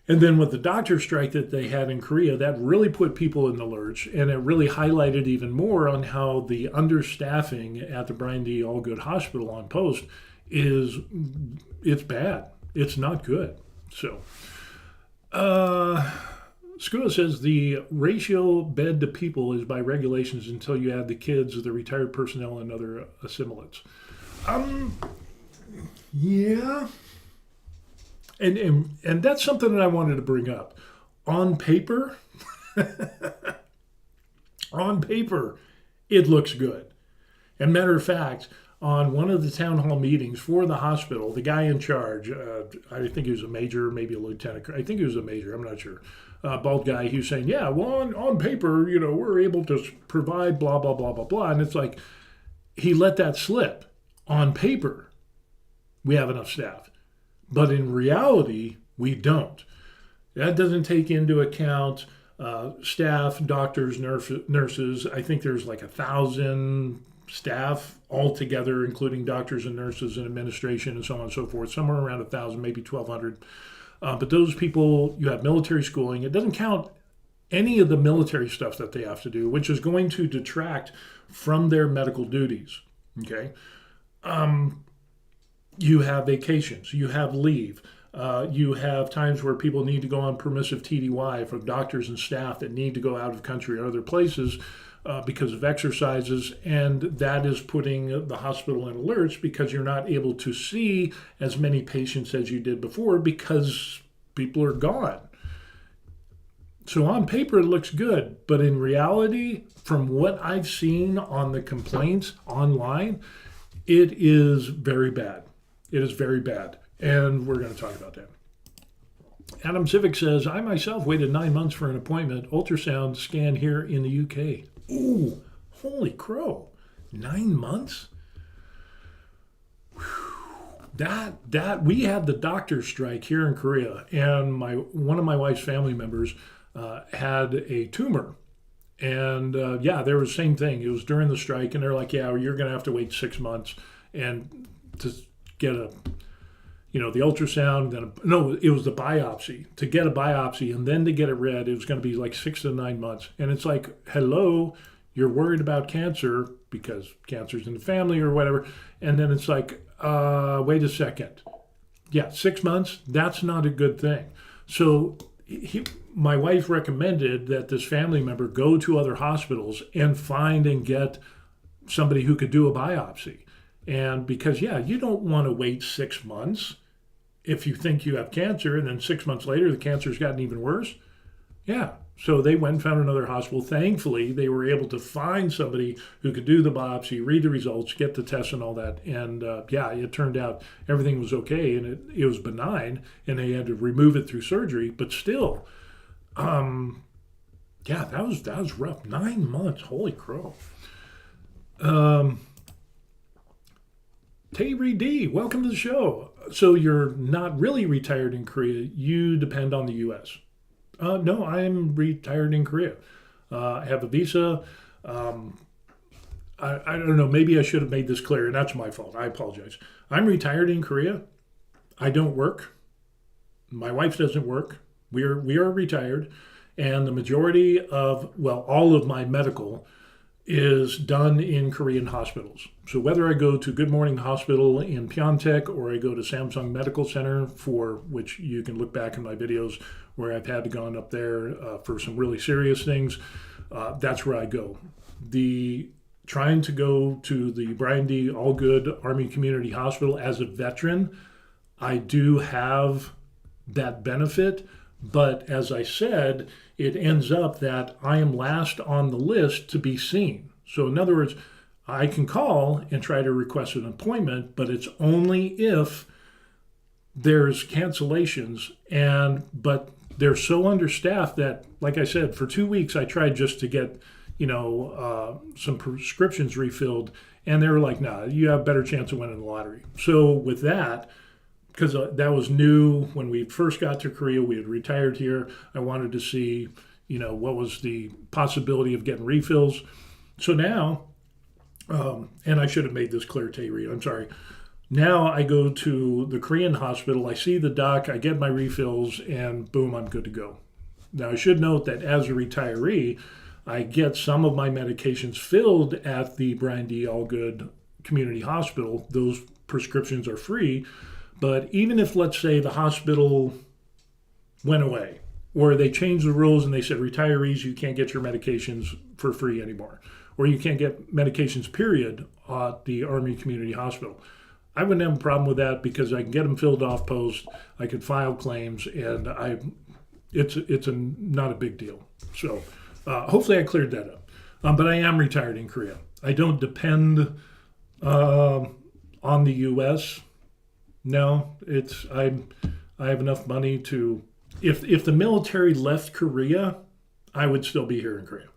and then with the doctor strike that they had in Korea, that really put people in the lurch, and it really highlighted even more on how the understaffing at the Brian D. Allgood Hospital on post it's bad. It's not good. So, Skua says the ratio bed to people is by regulations until you add the kids, the retired personnel, and other assimilates. Yeah. And that's something that I wanted to bring up. On paper, it looks good. And matter of fact, on one of the town hall meetings for the hospital, the guy in charge, I think he was a major, maybe a lieutenant. I think he was a major. I'm not sure. Bald guy. He was saying, yeah, well, on paper, we're able to provide blah, blah, blah, blah, blah. And it's like he let that slip. On paper, we have enough staff. But in reality, we don't. That doesn't take into account staff, doctors, nurses. I think there's like 1,000 staff altogether, including doctors and nurses and administration and so on and so forth, somewhere around 1,000, maybe 1,200. But those people, you have military schooling. It doesn't count any of the military stuff that they have to do, which is going to detract from their medical duties. Okay? You have vacations, you have leave, you have times where people need to go on permissive TDY from doctors and staff that need to go out of country or other places because of exercises, and that is putting the hospital in alerts because you're not able to see as many patients as you did before because people are gone. So on paper it looks good, but in reality, from what I've seen on the complaints online, it is very bad. It is very bad, and we're going to talk about that. Adam Civic says, I myself waited 9 months for an appointment, ultrasound scan here in the UK. Ooh, holy crow. 9 months? Whew. We had the doctor strike here in Korea, and one of my wife's family members had a tumor. And there was the same thing. It was during the strike, and they're like, yeah, you're going to have to wait 6 months and to get the ultrasound, it was the biopsy. To get a biopsy and then to get it read, it was going to be like 6 to 9 months. And it's like, hello, you're worried about cancer because cancer's in the family or whatever. And then it's like, wait a second. Yeah, 6 months, that's not a good thing. So my wife recommended that this family member go to other hospitals and find and get somebody who could do a biopsy. And because, you don't want to wait 6 months if you think you have cancer, and then 6 months later, the cancer's gotten even worse. Yeah. So they went and found another hospital. Thankfully, they were able to find somebody who could do the biopsy, read the results, get the tests and all that. And it turned out everything was okay, and it was benign, and they had to remove it through surgery. But still, that was rough. 9 months. Holy crow. Tayri D, welcome to the show. So you're not really retired in Korea. You depend on the U.S. No, I am retired in Korea. I have a visa. I don't know. Maybe I should have made this clear, and that's my fault. I apologize. I'm retired in Korea. I don't work. My wife doesn't work. We are retired, and the majority of, well, all of my medical is done in Korean hospitals. So whether I go to Good Morning Hospital in Pyeongtaek or I go to Samsung Medical Center, for which you can look back in my videos where I've had to gone up there for some really serious things, that's where I go. Trying to go to the Brian D. Allgood Army Community Hospital as a veteran, I do have that benefit, but as I said, it ends up that I am last on the list to be seen. So in other words, I can call and try to request an appointment, but it's only if there's cancellations, but they're so understaffed that, like I said, for 2 weeks I tried just to get some prescriptions refilled, and they were like, nah, you have a better chance of winning the lottery. So with that, because that was new when we first got to Korea, we had retired here, I wanted to see, what was the possibility of getting refills. So now, and I should have made this clear to you, I'm sorry. Now I go to the Korean hospital, I see the doc, I get my refills, and boom, I'm good to go. Now I should note that as a retiree, I get some of my medications filled at the Brian D. Allgood Community Hospital. Those prescriptions are free. But even if, let's say, the hospital went away, or they changed the rules and they said, retirees, you can't get your medications for free anymore, or you can't get medications, period, at the Army Community Hospital, I wouldn't have a problem with that because I can get them filled off post, I could file claims, and it's not a big deal. So hopefully I cleared that up. But I am retired in Korea. I don't depend on the U.S. No, I have enough money to, if the military left Korea, I would still be here in Korea.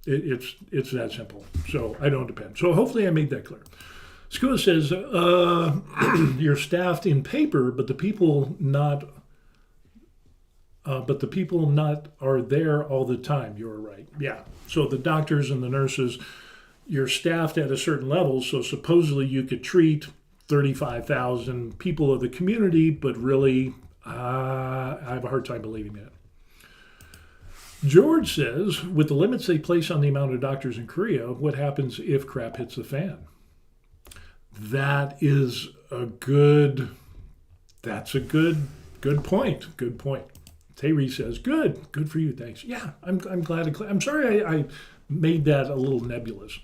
It's that simple. So I don't depend. So hopefully I made that clear. Skua says, you're staffed in paper, but the people not are there all the time. You're right. Yeah. So the doctors and the nurses, you're staffed at a certain level, so supposedly you could treat 35,000 people of the community, but really, I have a hard time believing that. George says, with the limits they place on the amount of doctors in Korea, what happens if crap hits the fan? That's a good point. Good point. Terry says, good for you, thanks. Yeah, I'm glad. I'm sorry I made that a little nebulous.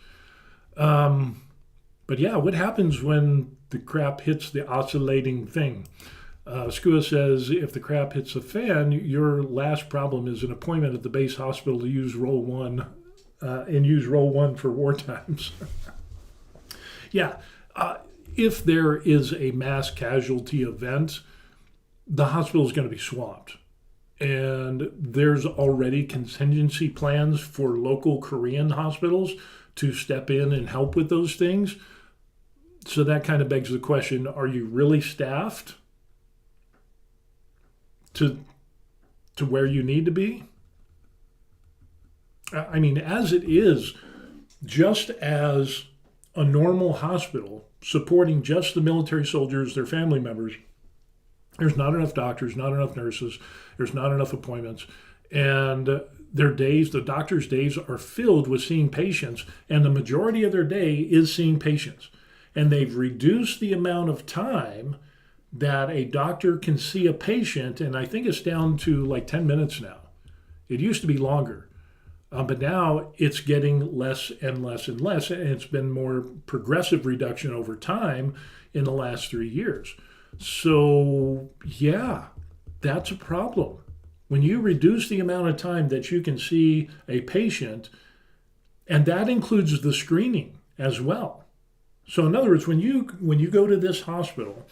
But yeah, what happens when the crap hits the oscillating thing? Skua says, if the crap hits the fan, your last problem is an appointment at the base hospital to use roll one and use roll one for war times. Yeah, if there is a mass casualty event, the hospital is going to be swamped. And there's already contingency plans for local Korean hospitals to step in and help with those things. So that kind of begs the question, are you really staffed to where you need to be? I mean, as it is, just as a normal hospital supporting just the military soldiers, their family members, there's not enough doctors, not enough nurses, there's not enough appointments, and the doctors' days are filled with seeing patients, and the majority of their day is seeing patients. And they've reduced the amount of time that a doctor can see a patient, and I think it's down to like 10 minutes now. It used to be longer, but now it's getting less and less and less, and it's been more progressive reduction over time in the last 3 years. So yeah, that's a problem. When you reduce the amount of time that you can see a patient, and that includes the screening as well. So in other words, when you go to this hospital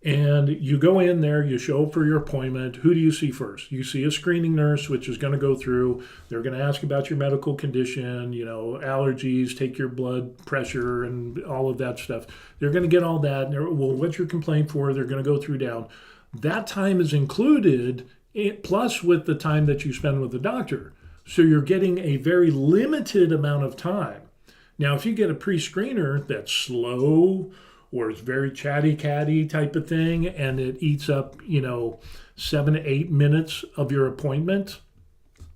and you go in there, you show up for your appointment, who do you see first? You see a screening nurse, which is going to go through, they're going to ask about your medical condition, allergies, take your blood pressure and all of that stuff. They're going to get all that. Well, what's your complaint for? They're going to go through down. That time is included, plus with the time that you spend with the doctor. So you're getting a very limited amount of time. Now, if you get a pre-screener that's slow, or it's very chatty catty type of thing, and it eats up, 7 to 8 minutes of your appointment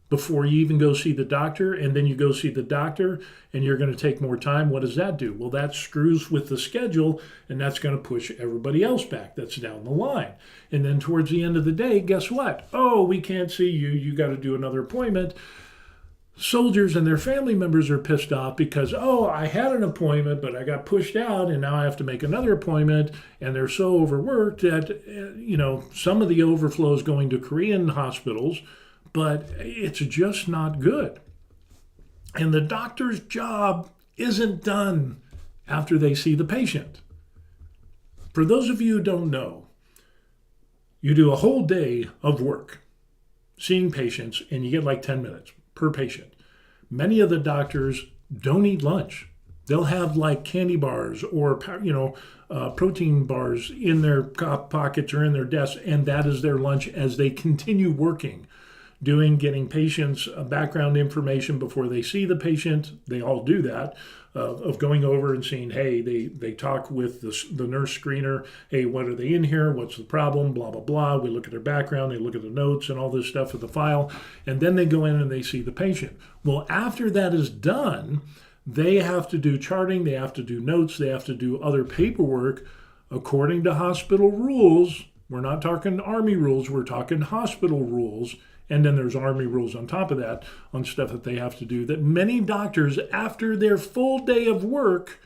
before you even go see the doctor, and then you go see the doctor and you're going to take more time, what does that do? Well, that screws with the schedule, and that's going to push everybody else back that's down the line. And then towards the end of the day, guess what? Oh, we can't see you. You got to do another appointment. Soldiers and their family members are pissed off because, oh, I had an appointment, but I got pushed out, and now I have to make another appointment, and they're so overworked that, some of the overflow is going to Korean hospitals, but it's just not good. And the doctor's job isn't done after they see the patient. For those of you who don't know, you do a whole day of work seeing patients, and you get like 10 minutes per patient. Many of the doctors don't eat lunch. They'll have like candy bars or protein bars in their pockets or in their desks, and that is their lunch as they continue working, getting patients background information before they see the patient. They all do that, of going over and seeing, hey, they talk with the nurse screener, hey, what are they in here? What's the problem? Blah, blah, blah. We look at their background, they look at the notes and all this stuff of the file, and then they go in and they see the patient. Well, after that is done, they have to do charting, they have to do notes, they have to do other paperwork according to hospital rules. We're not talking Army rules, we're talking hospital rules. And then there's Army rules on top of that on stuff that they have to do, that many doctors, after their full day of work,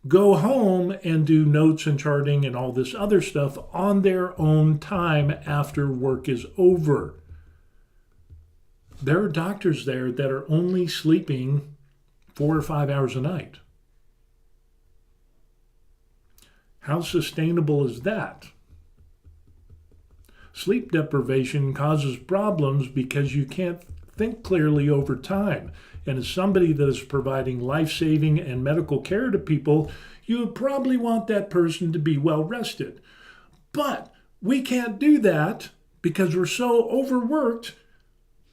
go home and do notes and charting and all this other stuff on their own time after work is over. There are doctors there that are only sleeping 4 or 5 hours a night. How sustainable is that? Sleep deprivation causes problems because you can't think clearly over time. And as somebody that is providing life-saving and medical care to people, you would probably want that person to be well rested. But we can't do that because we're so overworked,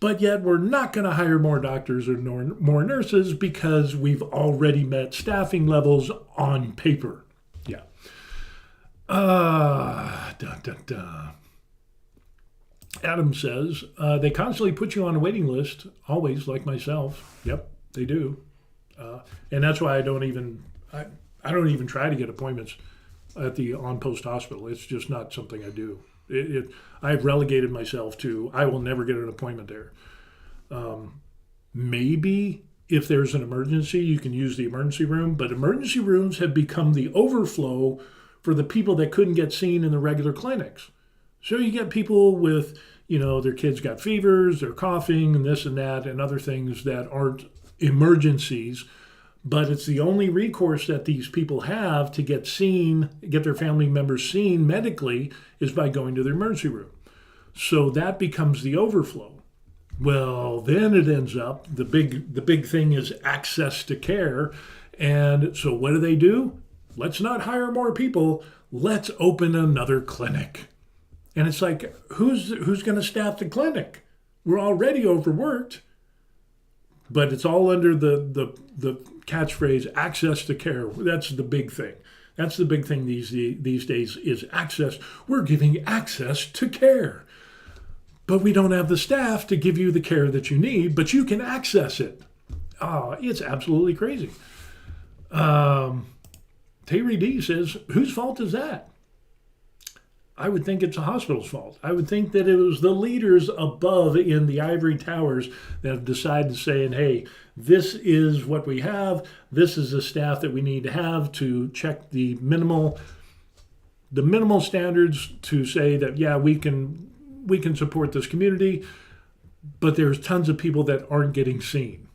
but yet we're not going to hire more doctors or more nurses because we've already met staffing levels on paper. Yeah. Adam says, they constantly put you on a waiting list, always, like myself. Yep, they do. And that's why I don't even try to get appointments at the on-post hospital. It's just not something I do. I've relegated myself to, I will never get an appointment there. Maybe if there's an emergency, you can use the emergency room, but emergency rooms have become the overflow for the people that couldn't get seen in the regular clinics. So you get people with, their kids got fevers, they're coughing and this and that and other things that aren't emergencies, but it's the only recourse that these people have to get seen, get their family members seen medically, is by going to the emergency room. So that becomes the overflow. Well, then it ends up, the big thing is access to care. And so what do? Let's not hire more people. Let's open another clinic. And it's like, who's going to staff the clinic? We're already overworked, but it's all under the catchphrase access to care. That's the big thing. That's the big thing these days is access. We're giving access to care, but we don't have the staff to give you the care that you need, but you can access it. It's absolutely crazy. Terry D says, whose fault is that? I would think it's a hospital's fault. I would think that it was the leaders above in the ivory towers that have decided saying, hey, this is what we have. This is the staff that we need to have to check the minimal standards to say that, yeah, we can support this community, but there's tons of people that aren't getting seen.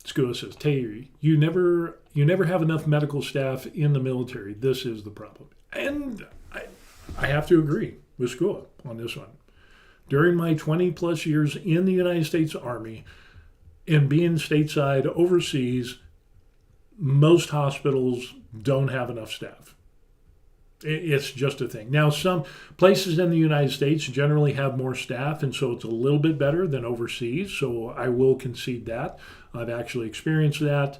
Skua says, Terry, you never have enough medical staff in the military. This is the problem. And I have to agree with Skua on this one. During my 20 plus years in the United States Army and being stateside overseas, most hospitals don't have enough staff. It's just a thing. Now, some places in the United States generally have more staff, and so it's a little bit better than overseas, so I will concede that. I've actually experienced that.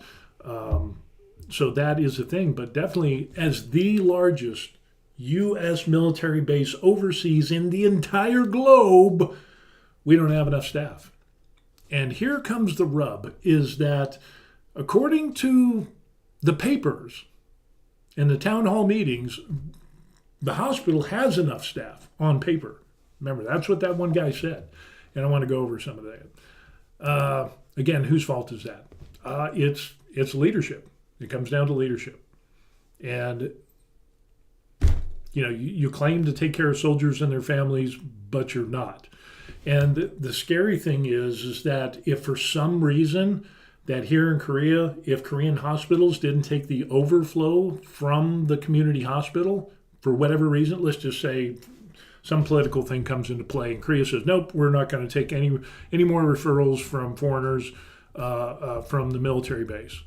So that is a thing. But definitely, as the largest U.S. military base overseas in the entire globe, we don't have enough staff. And here comes the rub, is that according to the papers and the town hall meetings, the hospital has enough staff on paper. Remember, that's what that one guy said. And I want to go over some of that. Again, whose fault is that? It's leadership. It comes down to leadership. And, you claim to take care of soldiers and their families, but you're not. And the scary thing is that if for some reason that here in Korea, if Korean hospitals didn't take the overflow from the community hospital, for whatever reason, let's just say some political thing comes into play and Korea says, nope, we're not going to take any more referrals from foreigners from the military base.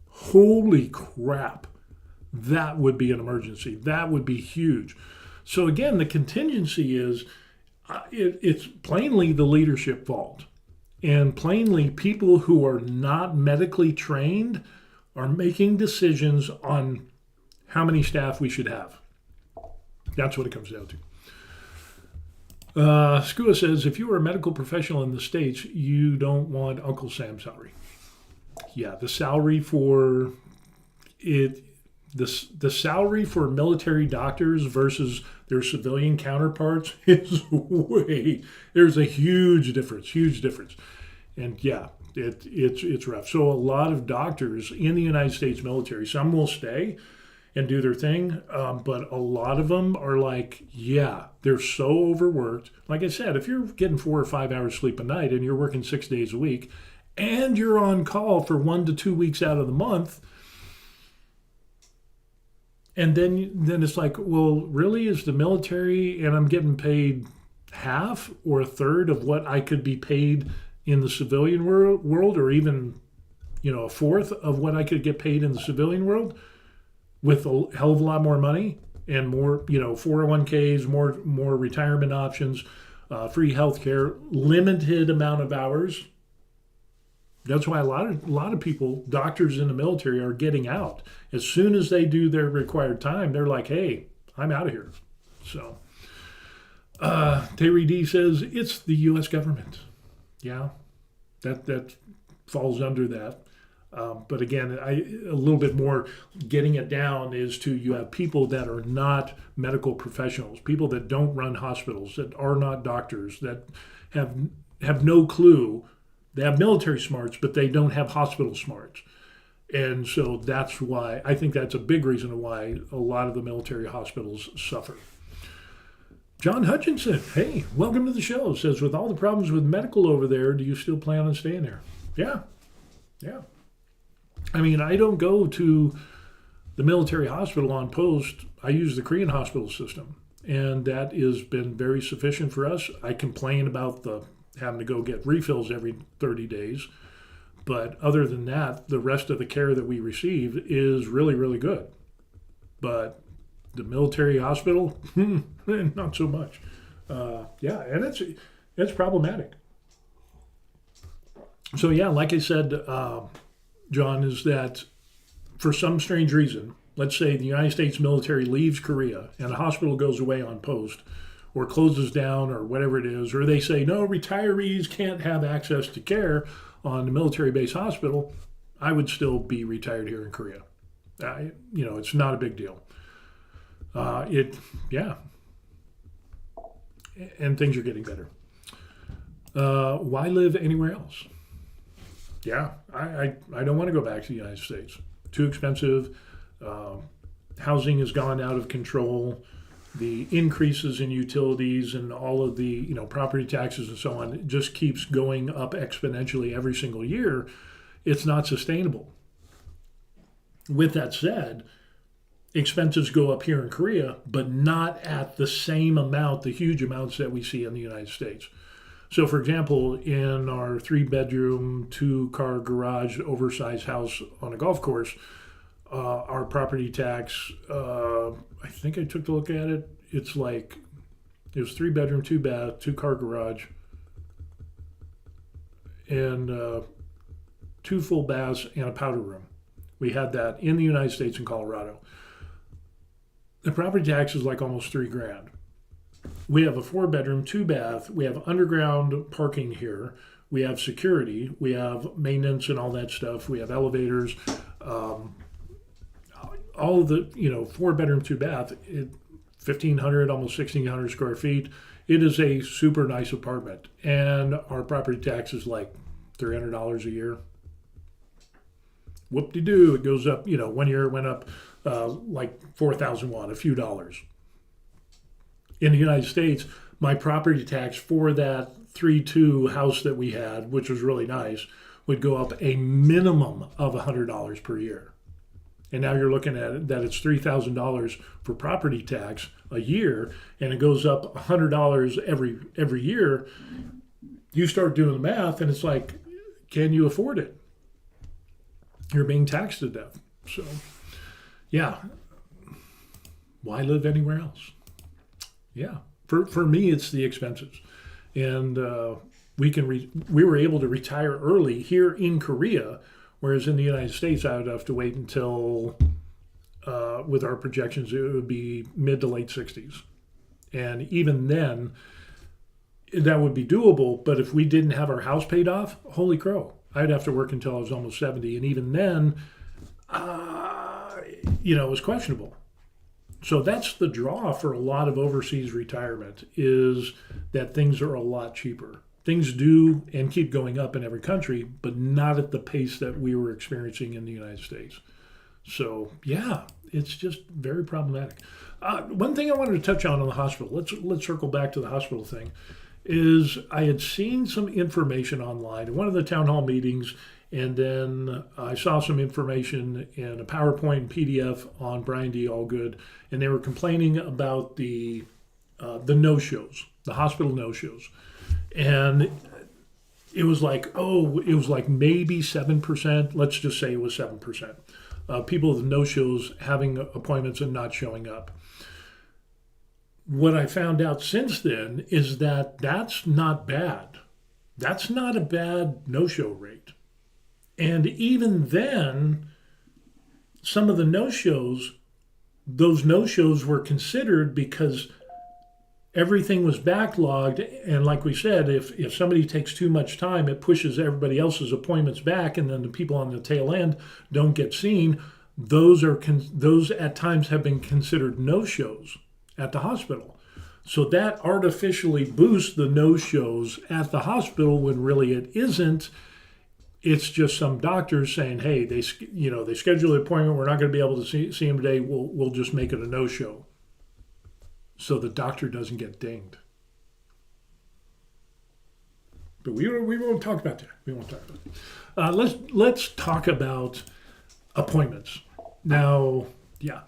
Holy crap. That would be an emergency. That would be huge. So again, the contingency is it's plainly the leadership fault. And plainly, people who are not medically trained are making decisions on how many staff we should have. That's what it comes down to. Skua says, if you are a medical professional in the States, you don't want Uncle Sam's salary. Yeah, the salary for it, the salary for military doctors versus their civilian counterparts is there's a huge difference. And yeah, it's rough. So a lot of doctors in the United States military, some will stay and do their thing, but a lot of them are like, yeah, they're so overworked. Like I said, if you're getting 4 or 5 hours sleep a night and you're working 6 days a week and you're on call for 1 to 2 weeks out of the month, and then it's like, well, really, is the military and I'm getting paid half or a third of what I could be paid in the civilian world, or even, a fourth of what I could get paid in the civilian world, with a hell of a lot more money and more, 401ks, more retirement options, free healthcare, limited amount of hours. That's why a lot of people, doctors in the military, are getting out. As soon as they do their required time, they're like, hey, I'm out of here. So, Terry D says, it's the U.S. government. Yeah, that falls under that. But again, a little bit more getting it down is to, you have people that are not medical professionals, people that don't run hospitals, that are not doctors, that have no clue. They have military smarts, but they don't have hospital smarts. And so that's why, I think that's a big reason why a lot of the military hospitals suffer. John Hutchinson, hey, welcome to the show. Says, with all the problems with medical over there, do you still plan on staying there? Yeah. I mean, I don't go to the military hospital on post. I use the Korean hospital system, and that has been very sufficient for us. I complain about having to go get refills every 30 days. But other than that, the rest of the care that we receive is really, really good. But the military hospital, not so much. And it's problematic. So yeah, like I said, John, is that for some strange reason, let's say the United States military leaves Korea and a hospital goes away on post or closes down or whatever it is, or they say, no, retirees can't have access to care on the military base hospital, I would still be retired here in Korea. It's not a big deal. And things are getting better. Why live anywhere else? Yeah, I don't want to go back to the United States. Too expensive. Housing has gone out of control. The increases in utilities and all of the property taxes and so on, it just keeps going up exponentially every single year. It's not sustainable. With that said, expenses go up here in Korea, but not at the same amount, the huge amounts that we see in the United States. So, for example, in our 3-bedroom, 2-car garage, oversized house on a golf course, our property tax, I think I took a look at it. It was 3-bedroom, 2-bath, 2-car garage, and 2 full baths, and a powder room. We had that in the United States and Colorado. The property tax is like almost $3,000. We have a 4-bedroom, 2-bath. We have underground parking here. We have security. We have maintenance and all that stuff. We have elevators. All of the 4-bedroom, 2-bath, 1,500, almost 1,600 square feet. It is a super nice apartment, and our property tax is like $300 a year. Whoop-de-doo, it goes up. 1 year it went up like 4,001, a few dollars. In the United States, my property tax for that 3-2 house that we had, which was really nice, would go up a minimum of $100 per year. And now you're looking at it that it's $3,000 for property tax a year, and it goes up $100 every year. You start doing the math, and it's like, can you afford it? You're being taxed to death. So, yeah, why live anywhere else? Yeah, for me, it's the expenses, and we were able to retire early here in Korea. Whereas in the United States, I would have to wait until, with our projections, it would be mid to late 60s. And even then, that would be doable. But if we didn't have our house paid off, holy crow, I'd have to work until I was almost 70. And even then, it was questionable. So that's the draw for a lot of overseas retirement, is that things are a lot cheaper. Things do and keep going up in every country, but not at the pace that we were experiencing in the United States. So, yeah, it's just very problematic. One thing I wanted to touch on the hospital, let's circle back to the hospital thing, is I had seen some information online in one of the town hall meetings, and then I saw some information in a PowerPoint and PDF on Brian D. Allgood, and they were complaining about the no-shows, the hospital no-shows. And it was like maybe 7%. Let's just say it was 7%. People with no-shows having appointments and not showing up. What I found out since then is that that's not bad. That's not a bad no-show rate. And even then, some of the no-shows, those no-shows were considered because everything was backlogged, and like we said, if somebody takes too much time, it pushes everybody else's appointments back, and then the people on the tail end don't get seen. Those at times have been considered no-shows at the hospital. So that artificially boosts the no-shows at the hospital when really it isn't. It's just some doctors saying, hey, they schedule an appointment, we're not going to be able to see them today, we'll just make it a no-show, so the doctor doesn't get dinged. But we won't talk about that. We won't talk about that. Let's talk about appointments. Now, yeah.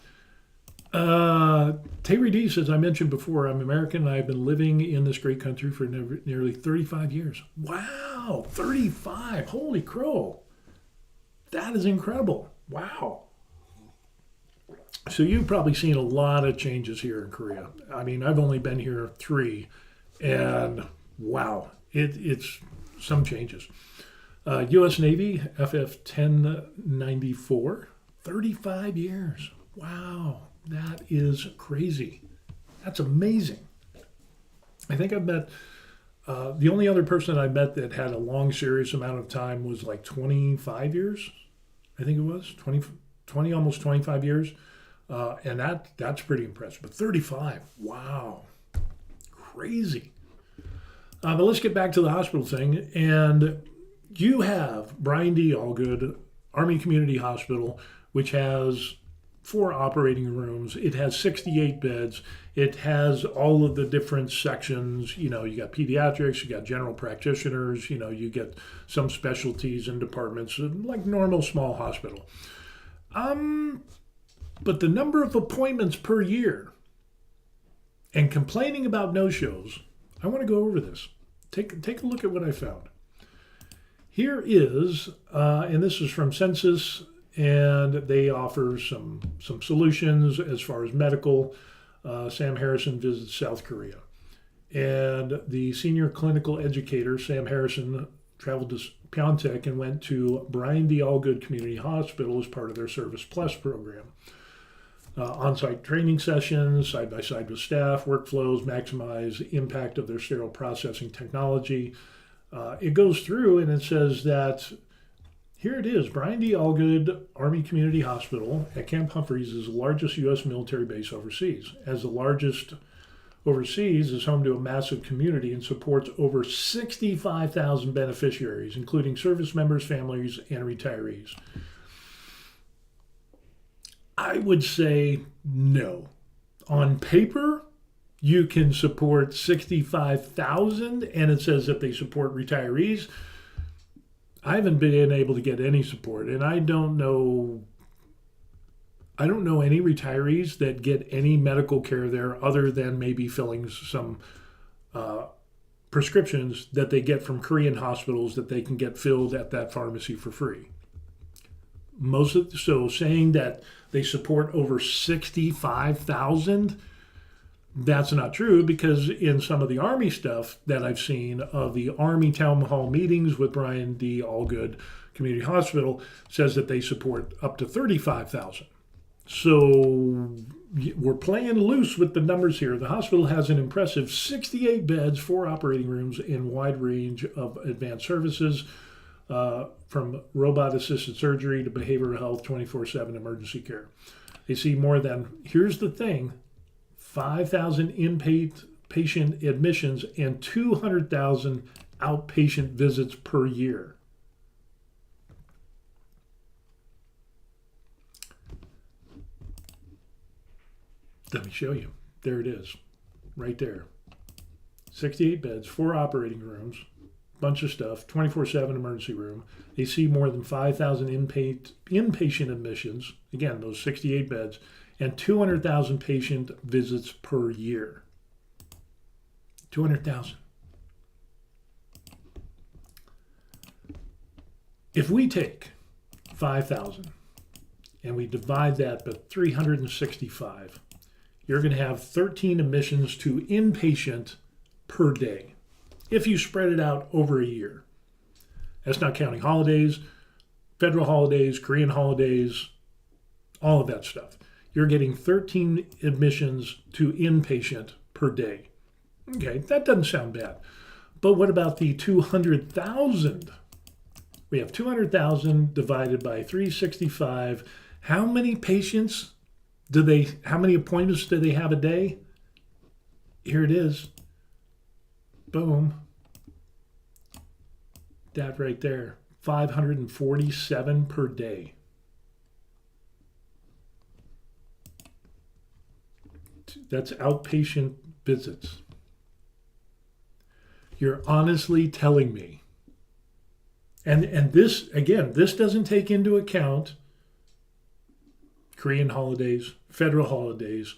Terry D says, I mentioned before, I'm American and I've been living in this great country for nearly 35 years. Wow, 35. Holy crow. That is incredible. Wow. So you've probably seen a lot of changes here in Korea. I mean, I've only been here 3, and wow, it's some changes. U.S. Navy, FF 1094, 35 years. Wow, that is crazy. That's amazing. I think I've met, the only other person I met that had a long, serious amount of time was like 25 years. I think it was 20 almost 25 years. And that's pretty impressive. But 35, wow, crazy. But let's get back to the hospital thing. And you have Brian D. Allgood, Army Community Hospital, which has 4 operating rooms. It has 68 beds. It has all of the different sections. You got pediatrics, you got general practitioners, you get some specialties and departments, like normal small hospital. But the number of appointments per year and complaining about no-shows, I want to go over this. Take a look at what I found. Here is, and this is from Census, and they offer some solutions as far as medical. Sam Harrison visits South Korea. And the senior clinical educator, Sam Harrison, traveled Piontek and went to Brian D. Allgood Community Hospital as part of their Service Plus program. On-site training sessions, side-by-side with staff, workflows, maximize impact of their sterile processing technology. It goes through and it says that, here it is, Brian D. Allgood Army Community Hospital at Camp Humphreys is the largest U.S. military base overseas. As the largest overseas, is home to a massive community and supports over 65,000 beneficiaries, including service members, families, and retirees. I would say no. On paper, you can support 65,000, and it says that they support retirees. I haven't been able to get any support, and I don't know any retirees that get any medical care there other than maybe filling some prescriptions that they get from Korean hospitals that they can get filled at that pharmacy for free. So saying that they support over 65,000, that's not true, because in some of the Army stuff that I've seen of the Army town hall meetings with Brian D. Allgood Community Hospital says that they support up to 35,000. So we're playing loose with the numbers here. The hospital has an impressive 68 beds, 4 operating rooms, and wide range of advanced services, from robot-assisted surgery to behavioral health, 24/7 emergency care. They see more than, here's the thing, 5,000 inpatient admissions and 200,000 outpatient visits per year. Let me show you. There it is, right there. 68 beds, 4 operating rooms, bunch of stuff, 24/7 emergency room. They see more than 5,000 inpatient admissions, again, those 68 beds, and 200,000 patient visits per year. 200,000. If we take 5,000 and we divide that by 365, you're going to have 13 admissions to inpatient per day if you spread it out over a year. That's not counting holidays, federal holidays, Korean holidays, all of that stuff. You're getting 13 admissions to inpatient per day. Okay, that doesn't sound bad. But what about the 200,000? We have 200,000 divided by 365. How many patients how many appointments do they have a day? Here it is. Boom. That right there. 547 per day. That's outpatient visits. You're honestly telling me, and this, again, this doesn't take into account Korean holidays, federal holidays,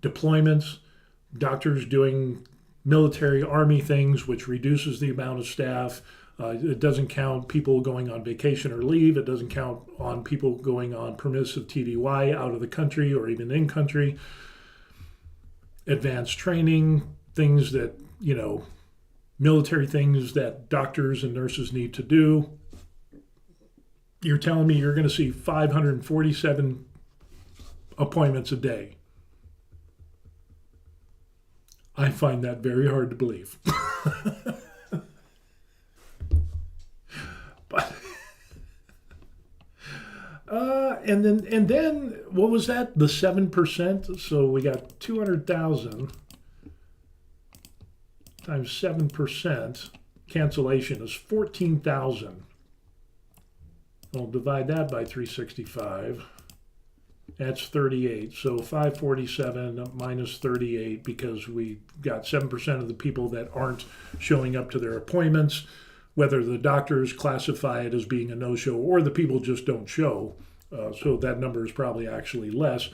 deployments, doctors doing military Army things, which reduces the amount of staff. It doesn't count people going on vacation or leave. It doesn't count on people going on permissive TDY out of the country or even in country. Advanced training, things that, military things that doctors and nurses need to do. You're telling me you're going to see 547 appointments a day. I find that very hard to believe. But and then what was that? The 7%. So we got 200,000 times 7%. Cancellation is 14,000. We'll divide that by 365. That's 38. So 547 minus 38, because we got 7% of the people that aren't showing up to their appointments, whether the doctors classify it as being a no-show or the people just don't show. So that number is probably actually less.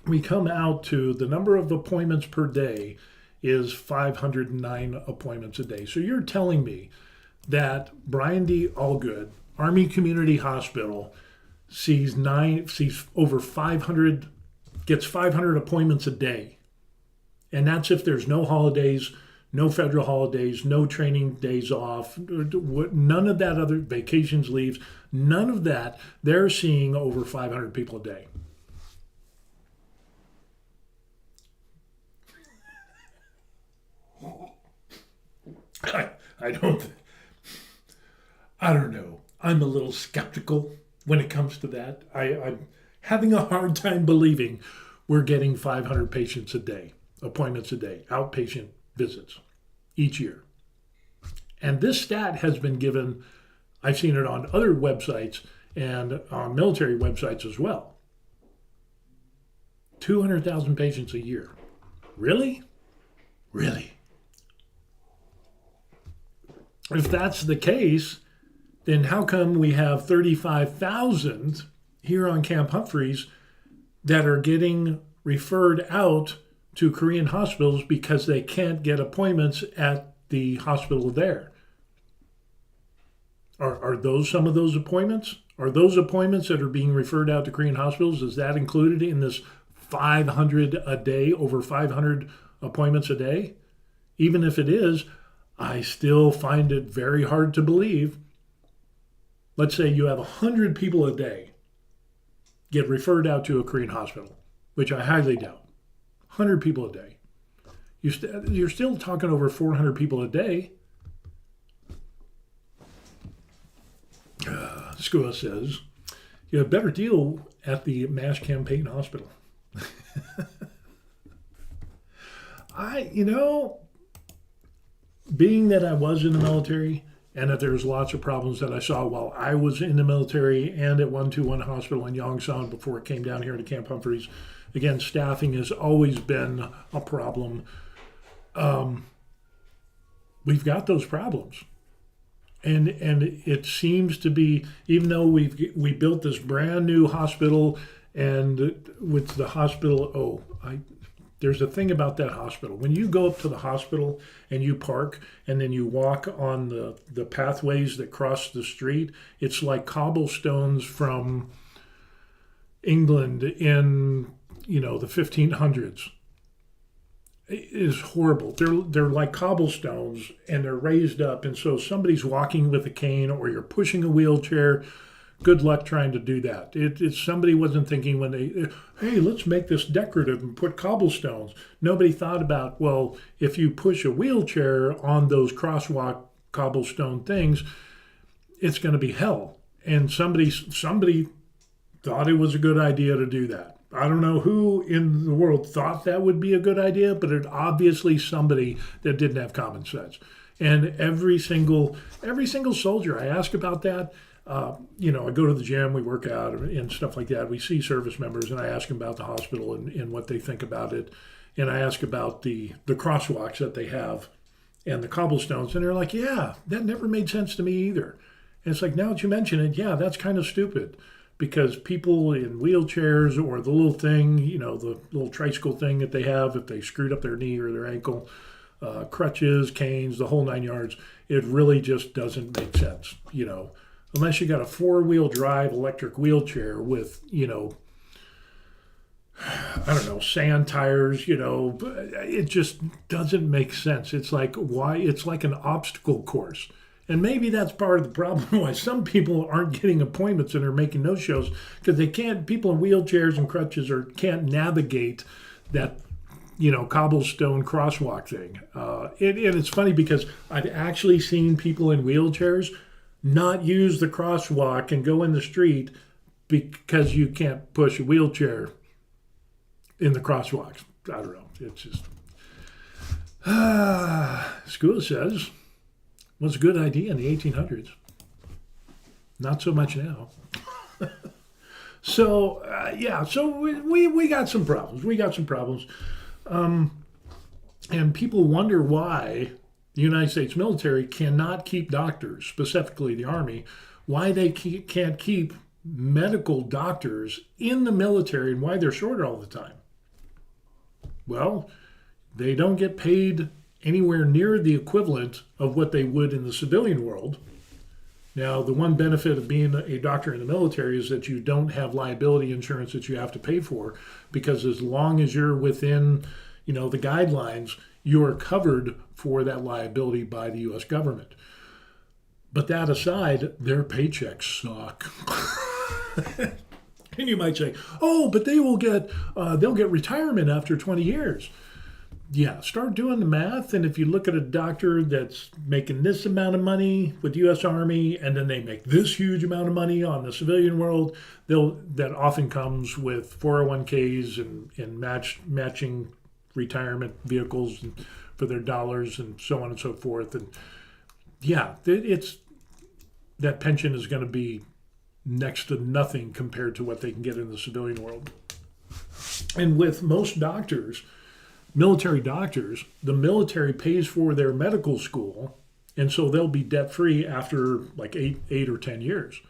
We come out to the number of appointments per day is 509 appointments a day. So you're telling me that Brian D. Allgood, Army Community Hospital, sees over 500, gets 500 appointments a day. And that's if there's no holidays, no federal holidays, no training days off, none of that other vacations, leaves, none of that. They're seeing over 500 people a day. I don't know. I'm a little skeptical when it comes to that. I'm having a hard time believing we're getting 500 patients a day, appointments a day, outpatient visits each year. And this stat has been given, I've seen it on other websites and on military websites as well. 200,000 patients a year. Really? Really? If that's the case, then how come we have 35,000 here on Camp Humphreys that are getting referred out to Korean hospitals because they can't get appointments at the hospital there? Are those some of those appointments? Are those appointments that are being referred out to Korean hospitals, is that included in this 500 a day, over 500 appointments a day? Even if it is, I still find it very hard to believe. Let's say you have 100 people a day get referred out to a Korean hospital, which I highly doubt. 100 people a day. You're still talking over 400 people a day. Skua says, you have a better deal at the MASH campaign hospital. Being that I was in the military and that there's lots of problems that I saw while I was in the military and at 121 Hospital in Yongsan before it came down here to Camp Humphreys, again, staffing has always been a problem. We've got those problems. And it seems to be, even though we built this brand new hospital, and with the hospital, there's a thing about that hospital. When you go up to the hospital and you park and then you walk on the pathways that cross the street, it's like cobblestones from England in the 1500s. It is horrible. They're like cobblestones and they're raised up, and so somebody's walking with a cane or you're pushing a wheelchair. Good luck trying to do that. Somebody wasn't thinking when hey, let's make this decorative and put cobblestones. Nobody thought about, well, if you push a wheelchair on those crosswalk cobblestone things, it's going to be hell. And somebody thought it was a good idea to do that. I don't know who in the world thought that would be a good idea, but it obviously somebody that didn't have common sense. And every single soldier I ask about that. I go to the gym, we work out and stuff like that. We see service members, and I ask them about the hospital and what they think about it. And I ask about the crosswalks that they have and the cobblestones. And they're like, yeah, that never made sense to me either. And it's like, now that you mention it, yeah, that's kind of stupid. Because people in wheelchairs or the little thing, the little tricycle thing that they have, if they screwed up their knee or their ankle, crutches, canes, the whole 9 yards, it really just doesn't make sense, Unless you got a 4-wheel drive electric wheelchair with, sand tires, it just doesn't make sense. It's like it's like an obstacle course. And maybe that's part of the problem why some people aren't getting appointments and are making no-shows, because people in wheelchairs and crutches can't navigate that, cobblestone crosswalk thing. And it's funny because I've actually seen people in wheelchairs not use the crosswalk and go in the street because you can't push a wheelchair in the crosswalks. I don't know. It's just... School says... was a good idea in the 1800s. Not so much now. So we got some problems. And people wonder why the United States military cannot keep doctors, specifically the Army, why they can't keep medical doctors in the military and why they're short all the time. Well, they don't get paid anywhere near the equivalent of what they would in the civilian world. Now, the one benefit of being a doctor in the military is that you don't have liability insurance that you have to pay for, because as long as you're within, the guidelines, you are covered for that liability by the U.S. government. But that aside, their paychecks suck. And you might say, oh, but they'll get retirement after 20 years. Yeah, start doing the math. And if you look at a doctor that's making this amount of money with the U.S. Army, and then they make this huge amount of money on the civilian world, that often comes with 401ks and matching retirement vehicles for their dollars and so on and so forth. And yeah, that pension is going to be next to nothing compared to what they can get in the civilian world. And with most doctors, military doctors, the military pays for their medical school, and so they'll be debt-free after like 8 or 10 years.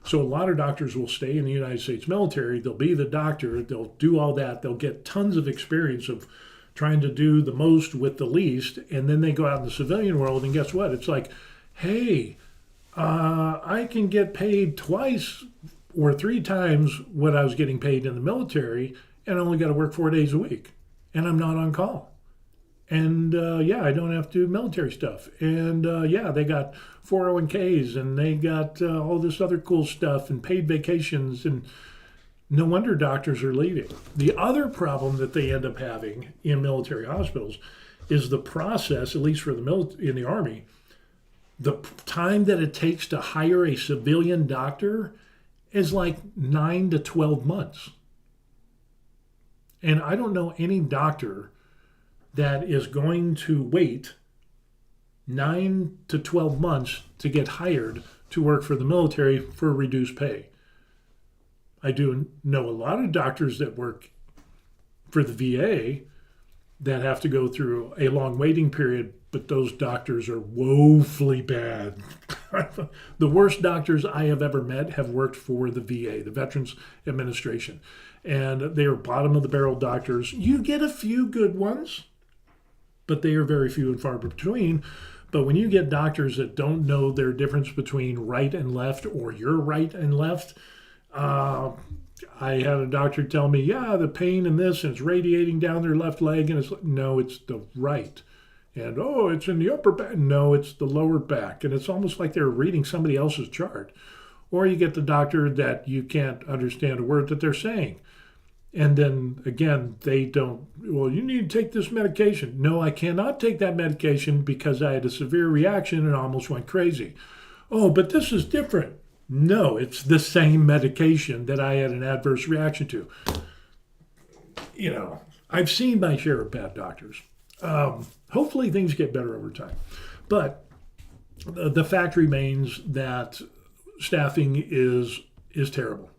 So a lot of doctors will stay in the United States military. They'll be the doctor. They'll do all that. They'll get tons of experience of trying to do the most with the least, and then they go out in the civilian world, and guess what? It's like, hey, I can get paid twice or 3 times what I was getting paid in the military, and I only got to work 4 days a week, and I'm not on call. And I don't have to do military stuff. And they got 401ks, and they got all this other cool stuff and paid vacations, and no wonder doctors are leaving. The other problem that they end up having in military hospitals is the process, at least for in the Army, the time that it takes to hire a civilian doctor is like 9 to 12 months. And I don't know any doctor that is going to wait 9 to 12 months to get hired to work for the military for reduced pay. I do know a lot of doctors that work for the VA that have to go through a long waiting period, but those doctors are woefully bad. The worst doctors I have ever met have worked for the VA, the Veterans Administration, and they are bottom of the barrel doctors. You get a few good ones, but they are very few and far between. But when you get doctors that don't know their difference between right and left, or your right and left, I had a doctor tell me, the pain in this, and it's radiating down their left leg, and it's like, no, it's the right. And, it's in the upper back. No, it's the lower back. And it's almost like they're reading somebody else's chart. Or you get the doctor that you can't understand a word that they're saying. And then, again, they don't, you need to take this medication. No, I cannot take that medication because I had a severe reaction and almost went crazy. Oh, but this is different. No, it's the same medication that I had an adverse reaction to. I've seen my share of bad doctors. Hopefully things get better over time. But the fact remains that staffing is terrible.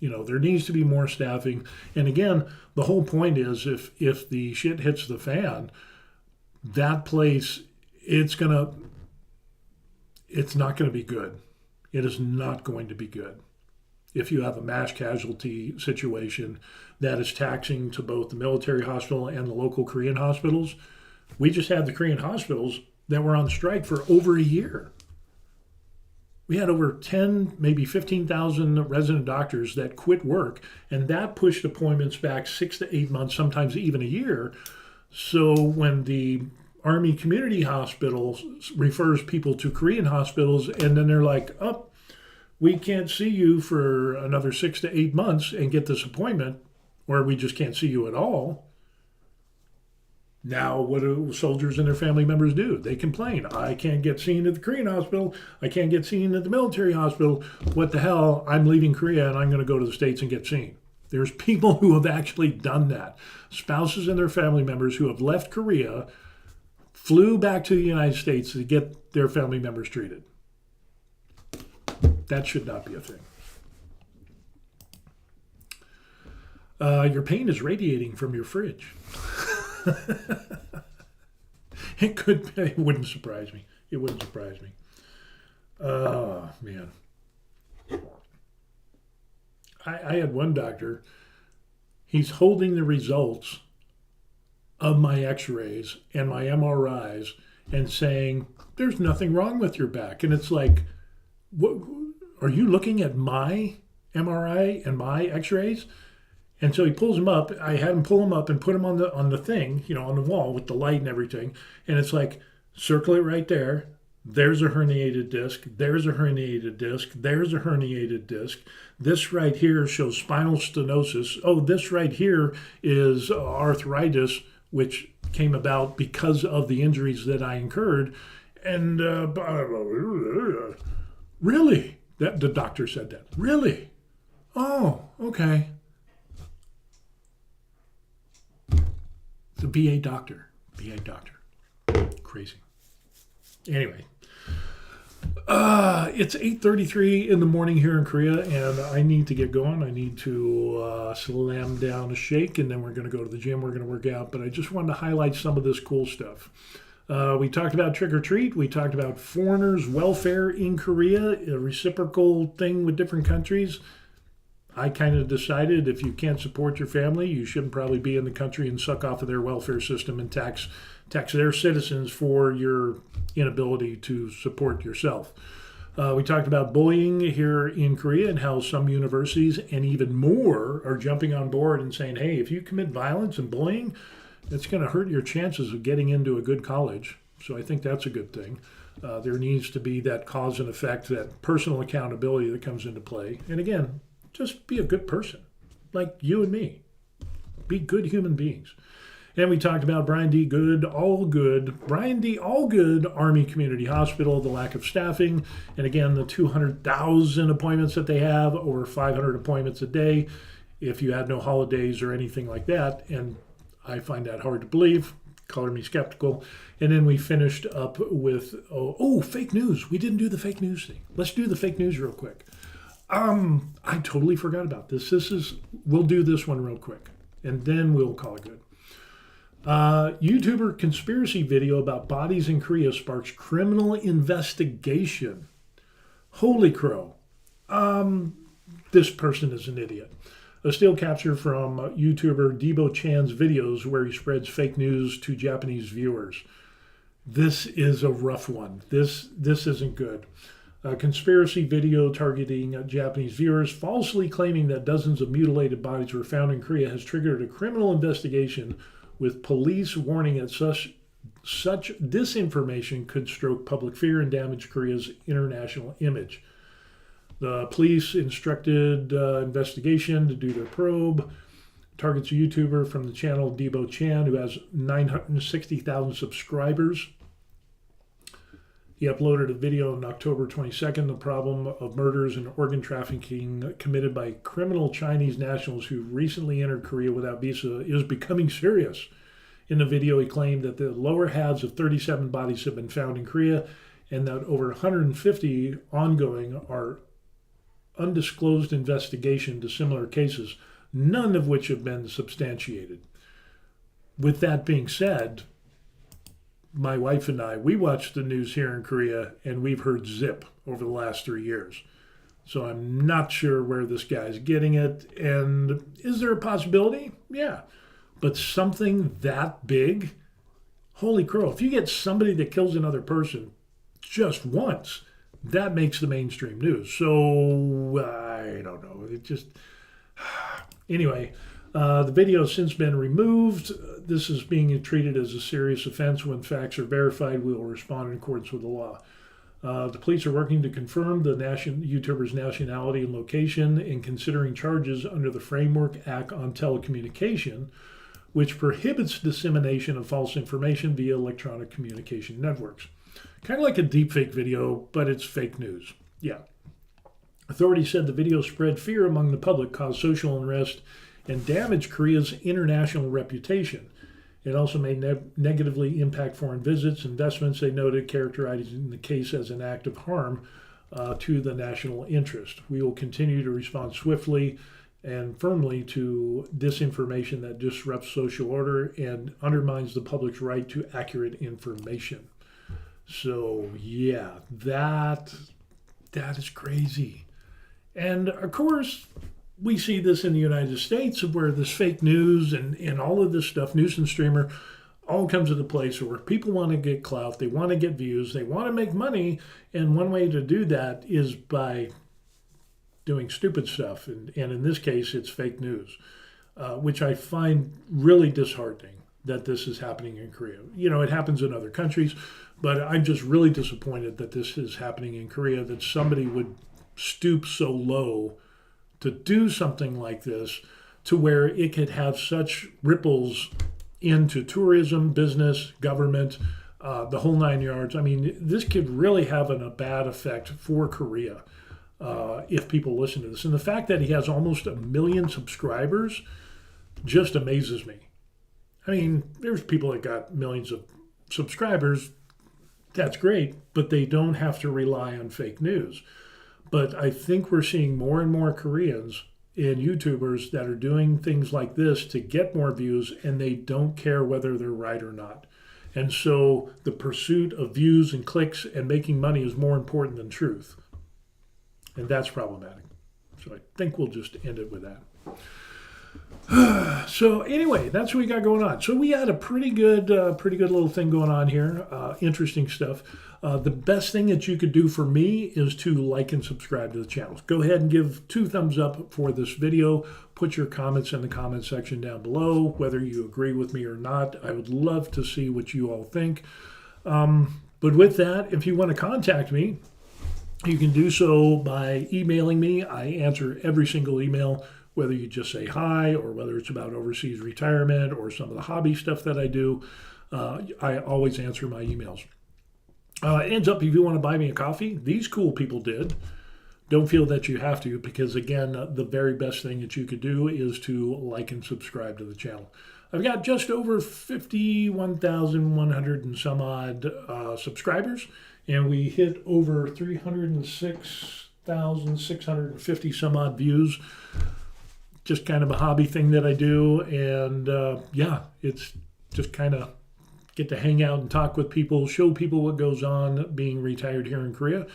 There needs to be more staffing. And again, the whole point is if the shit hits the fan, that place, it's not going to be good. It is not going to be good. If you have a mass casualty situation that is taxing to both the military hospital and the local Korean hospitals, we just had the Korean hospitals that were on strike for over a year. We had over 10, maybe 15,000 resident doctors that quit work, and that pushed appointments back 6 to 8 months, sometimes even a year. So when the Army Community Hospital refers people to Korean hospitals, and then they're like, we can't see you for another 6 to 8 months and get this appointment, or we just can't see you at all. Now, what do soldiers and their family members do? They complain. I can't get seen at the Korean hospital. I can't get seen at the military hospital. What the hell? I'm leaving Korea and I'm going to go to the States and get seen. There's people who have actually done that. Spouses and their family members who have left Korea, flew back to the United States to get their family members treated. That should not be a thing. Your pain is radiating from your fridge. It wouldn't surprise me. It wouldn't surprise me. Oh, man. I had one doctor, he's holding the results of my x-rays and my MRIs and saying, there's nothing wrong with your back. And it's like, what, are you looking at my MRI and my x-rays? And so he pulls him up. I had him pull him up and put him on the thing, on the wall with the light and everything. And it's like, circle it right there. There's a herniated disc. There's a herniated disc. There's a herniated disc. This right here shows spinal stenosis. Oh, this right here is arthritis, which came about because of the injuries that I incurred. And really? The doctor said that. Really? Oh, okay. The BA doctor. Crazy. Anyway. It's 8:33 in the morning here in Korea, and I need to get going. I need to slam down a shake, and then we're going to go to the gym. We're going to work out. But I just wanted to highlight some of this cool stuff. We talked about trick or treat. We talked about foreigners' welfare in Korea, a reciprocal thing with different countries. I kind of decided if you can't support your family, you shouldn't probably be in the country and suck off of their welfare system and tax their citizens for your inability to support yourself. We talked about bullying here in Korea and how some universities and even more are jumping on board and saying, hey, if you commit violence and bullying, it's going to hurt your chances of getting into a good college. So I think that's a good thing. There needs to be that cause and effect, that personal accountability that comes into play. And again, just be a good person, like you and me. Be good human beings. And we talked about Brian D. Brian D. Allgood Army Community Hospital, the lack of staffing, and again, the 200,000 appointments that they have, over 500 appointments a day, if you had no holidays or anything like that. And I find that hard to believe. Color me skeptical. And then we finished up with, fake news. We didn't do the fake news thing. Let's do the fake news real quick. I totally forgot about this. We'll do this one real quick, and then we'll call it good. YouTuber conspiracy video about bodies in Korea sparks criminal investigation. Holy crow. This person is an idiot. A still capture from YouTuber Debo Chan's videos where he spreads fake news to Japanese viewers. This is a rough one. This isn't good. A conspiracy video targeting Japanese viewers, falsely claiming that dozens of mutilated bodies were found in Korea, has triggered a criminal investigation, with police warning that such disinformation could stoke public fear and damage Korea's international image. The police instructed investigation to do their probe. Targets a YouTuber from the channel Debo Chan, who has 960,000 subscribers. He uploaded a video on October 22nd. The problem of murders and organ trafficking committed by criminal Chinese nationals who recently entered Korea without visa is becoming serious. In the video, he claimed that the lower halves of 37 bodies have been found in Korea and that over 150 ongoing are undisclosed investigation to similar cases, none of which have been substantiated. With that being said, my wife and I, we watch the news here in Korea, and we've heard zip over the last 3 years. So I'm not sure where this guy's getting it. And is there a possibility? Yeah. But something that big? Holy crow. If you get somebody that kills another person just once, that makes the mainstream news. So I don't know. It just... Anyway, the video has since been removed. This is being treated as a serious offense. When facts are verified, we will respond in accordance with the law. The police are working to confirm the YouTuber's nationality and location and considering charges under the Framework Act on Telecommunication, which prohibits dissemination of false information via electronic communication networks. Kind of like a deepfake video, but it's fake news. Yeah. Authorities said the video spread fear among the public, caused social unrest, and damaged Korea's international reputation. It also may negatively impact foreign visits, investments, they noted, characterizing the case as an act of harm to the national interest. We will continue to respond swiftly and firmly to disinformation that disrupts social order and undermines the public's right to accurate information. So, yeah, that is crazy. And, of course, we see this in the United States where this fake news and all of this stuff, news and streamer, all comes into place where people want to get clout, they want to get views, they want to make money, and one way to do that is by doing stupid stuff, and in this case, it's fake news. which I find really disheartening that this is happening in Korea. You know, it happens in other countries, but I'm just really disappointed that this is happening in Korea, that somebody would stoop so low to do something like this, to where it could have such ripples into tourism, business, government, the whole 9 yards. I mean, this could really have a bad effect for Korea if people listen to this. And the fact that he has almost 1 million subscribers just amazes me. I mean, there's people that got millions of subscribers. That's great, but they don't have to rely on fake news. But I think we're seeing more and more Koreans and YouTubers that are doing things like this to get more views, and they don't care whether they're right or not. And so the pursuit of views and clicks and making money is more important than truth. And that's problematic. So I think we'll just end it with that. So anyway, that's what we got going on. So we had a pretty good little thing going on here. Interesting stuff. The best thing that you could do for me is to like and subscribe to the channel. Go ahead and give 2 thumbs up for this video. Put your comments in the comment section down below, whether you agree with me or not. I would love to see what you all think. But with that, if you want to contact me, you can do so by emailing me. I answer every single email, whether you just say hi or whether it's about overseas retirement or some of the hobby stuff that I do. I always answer my emails. It ends up, if you want to buy me a coffee, these cool people did. Don't feel that you have to, because again, the very best thing that you could do is to like and subscribe to the channel. I've got just over 51,100 and some odd subscribers, and we hit over 306,650 some odd views. Just kind of a hobby thing that I do, and yeah, it's just kind of get to hang out and talk with people, show people what goes on being retired here in Korea,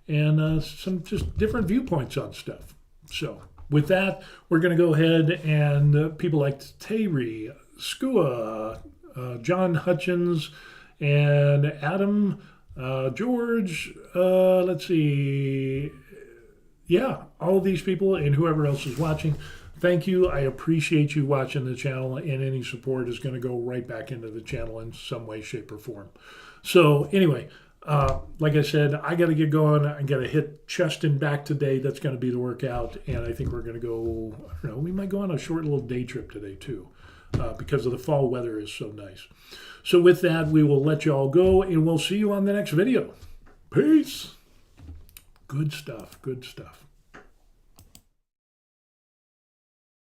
and some just different viewpoints on stuff. So with that, we're going to go ahead and people like Terry, Skua, John Hutchins, and Adam, George, let's see, yeah, all of these people and whoever else is watching. Thank you. I appreciate you watching the channel, and any support is going to go right back into the channel in some way, shape, or form. So anyway, like I said, I got to get going. I got to hit chest and back today. That's going to be the workout, and I think we're going to go, I don't know, we might go on a short little day trip today too, because of the fall weather is so nice. So with that, we will let you all go, and we'll see you on the next video. Peace. Good stuff. Good stuff.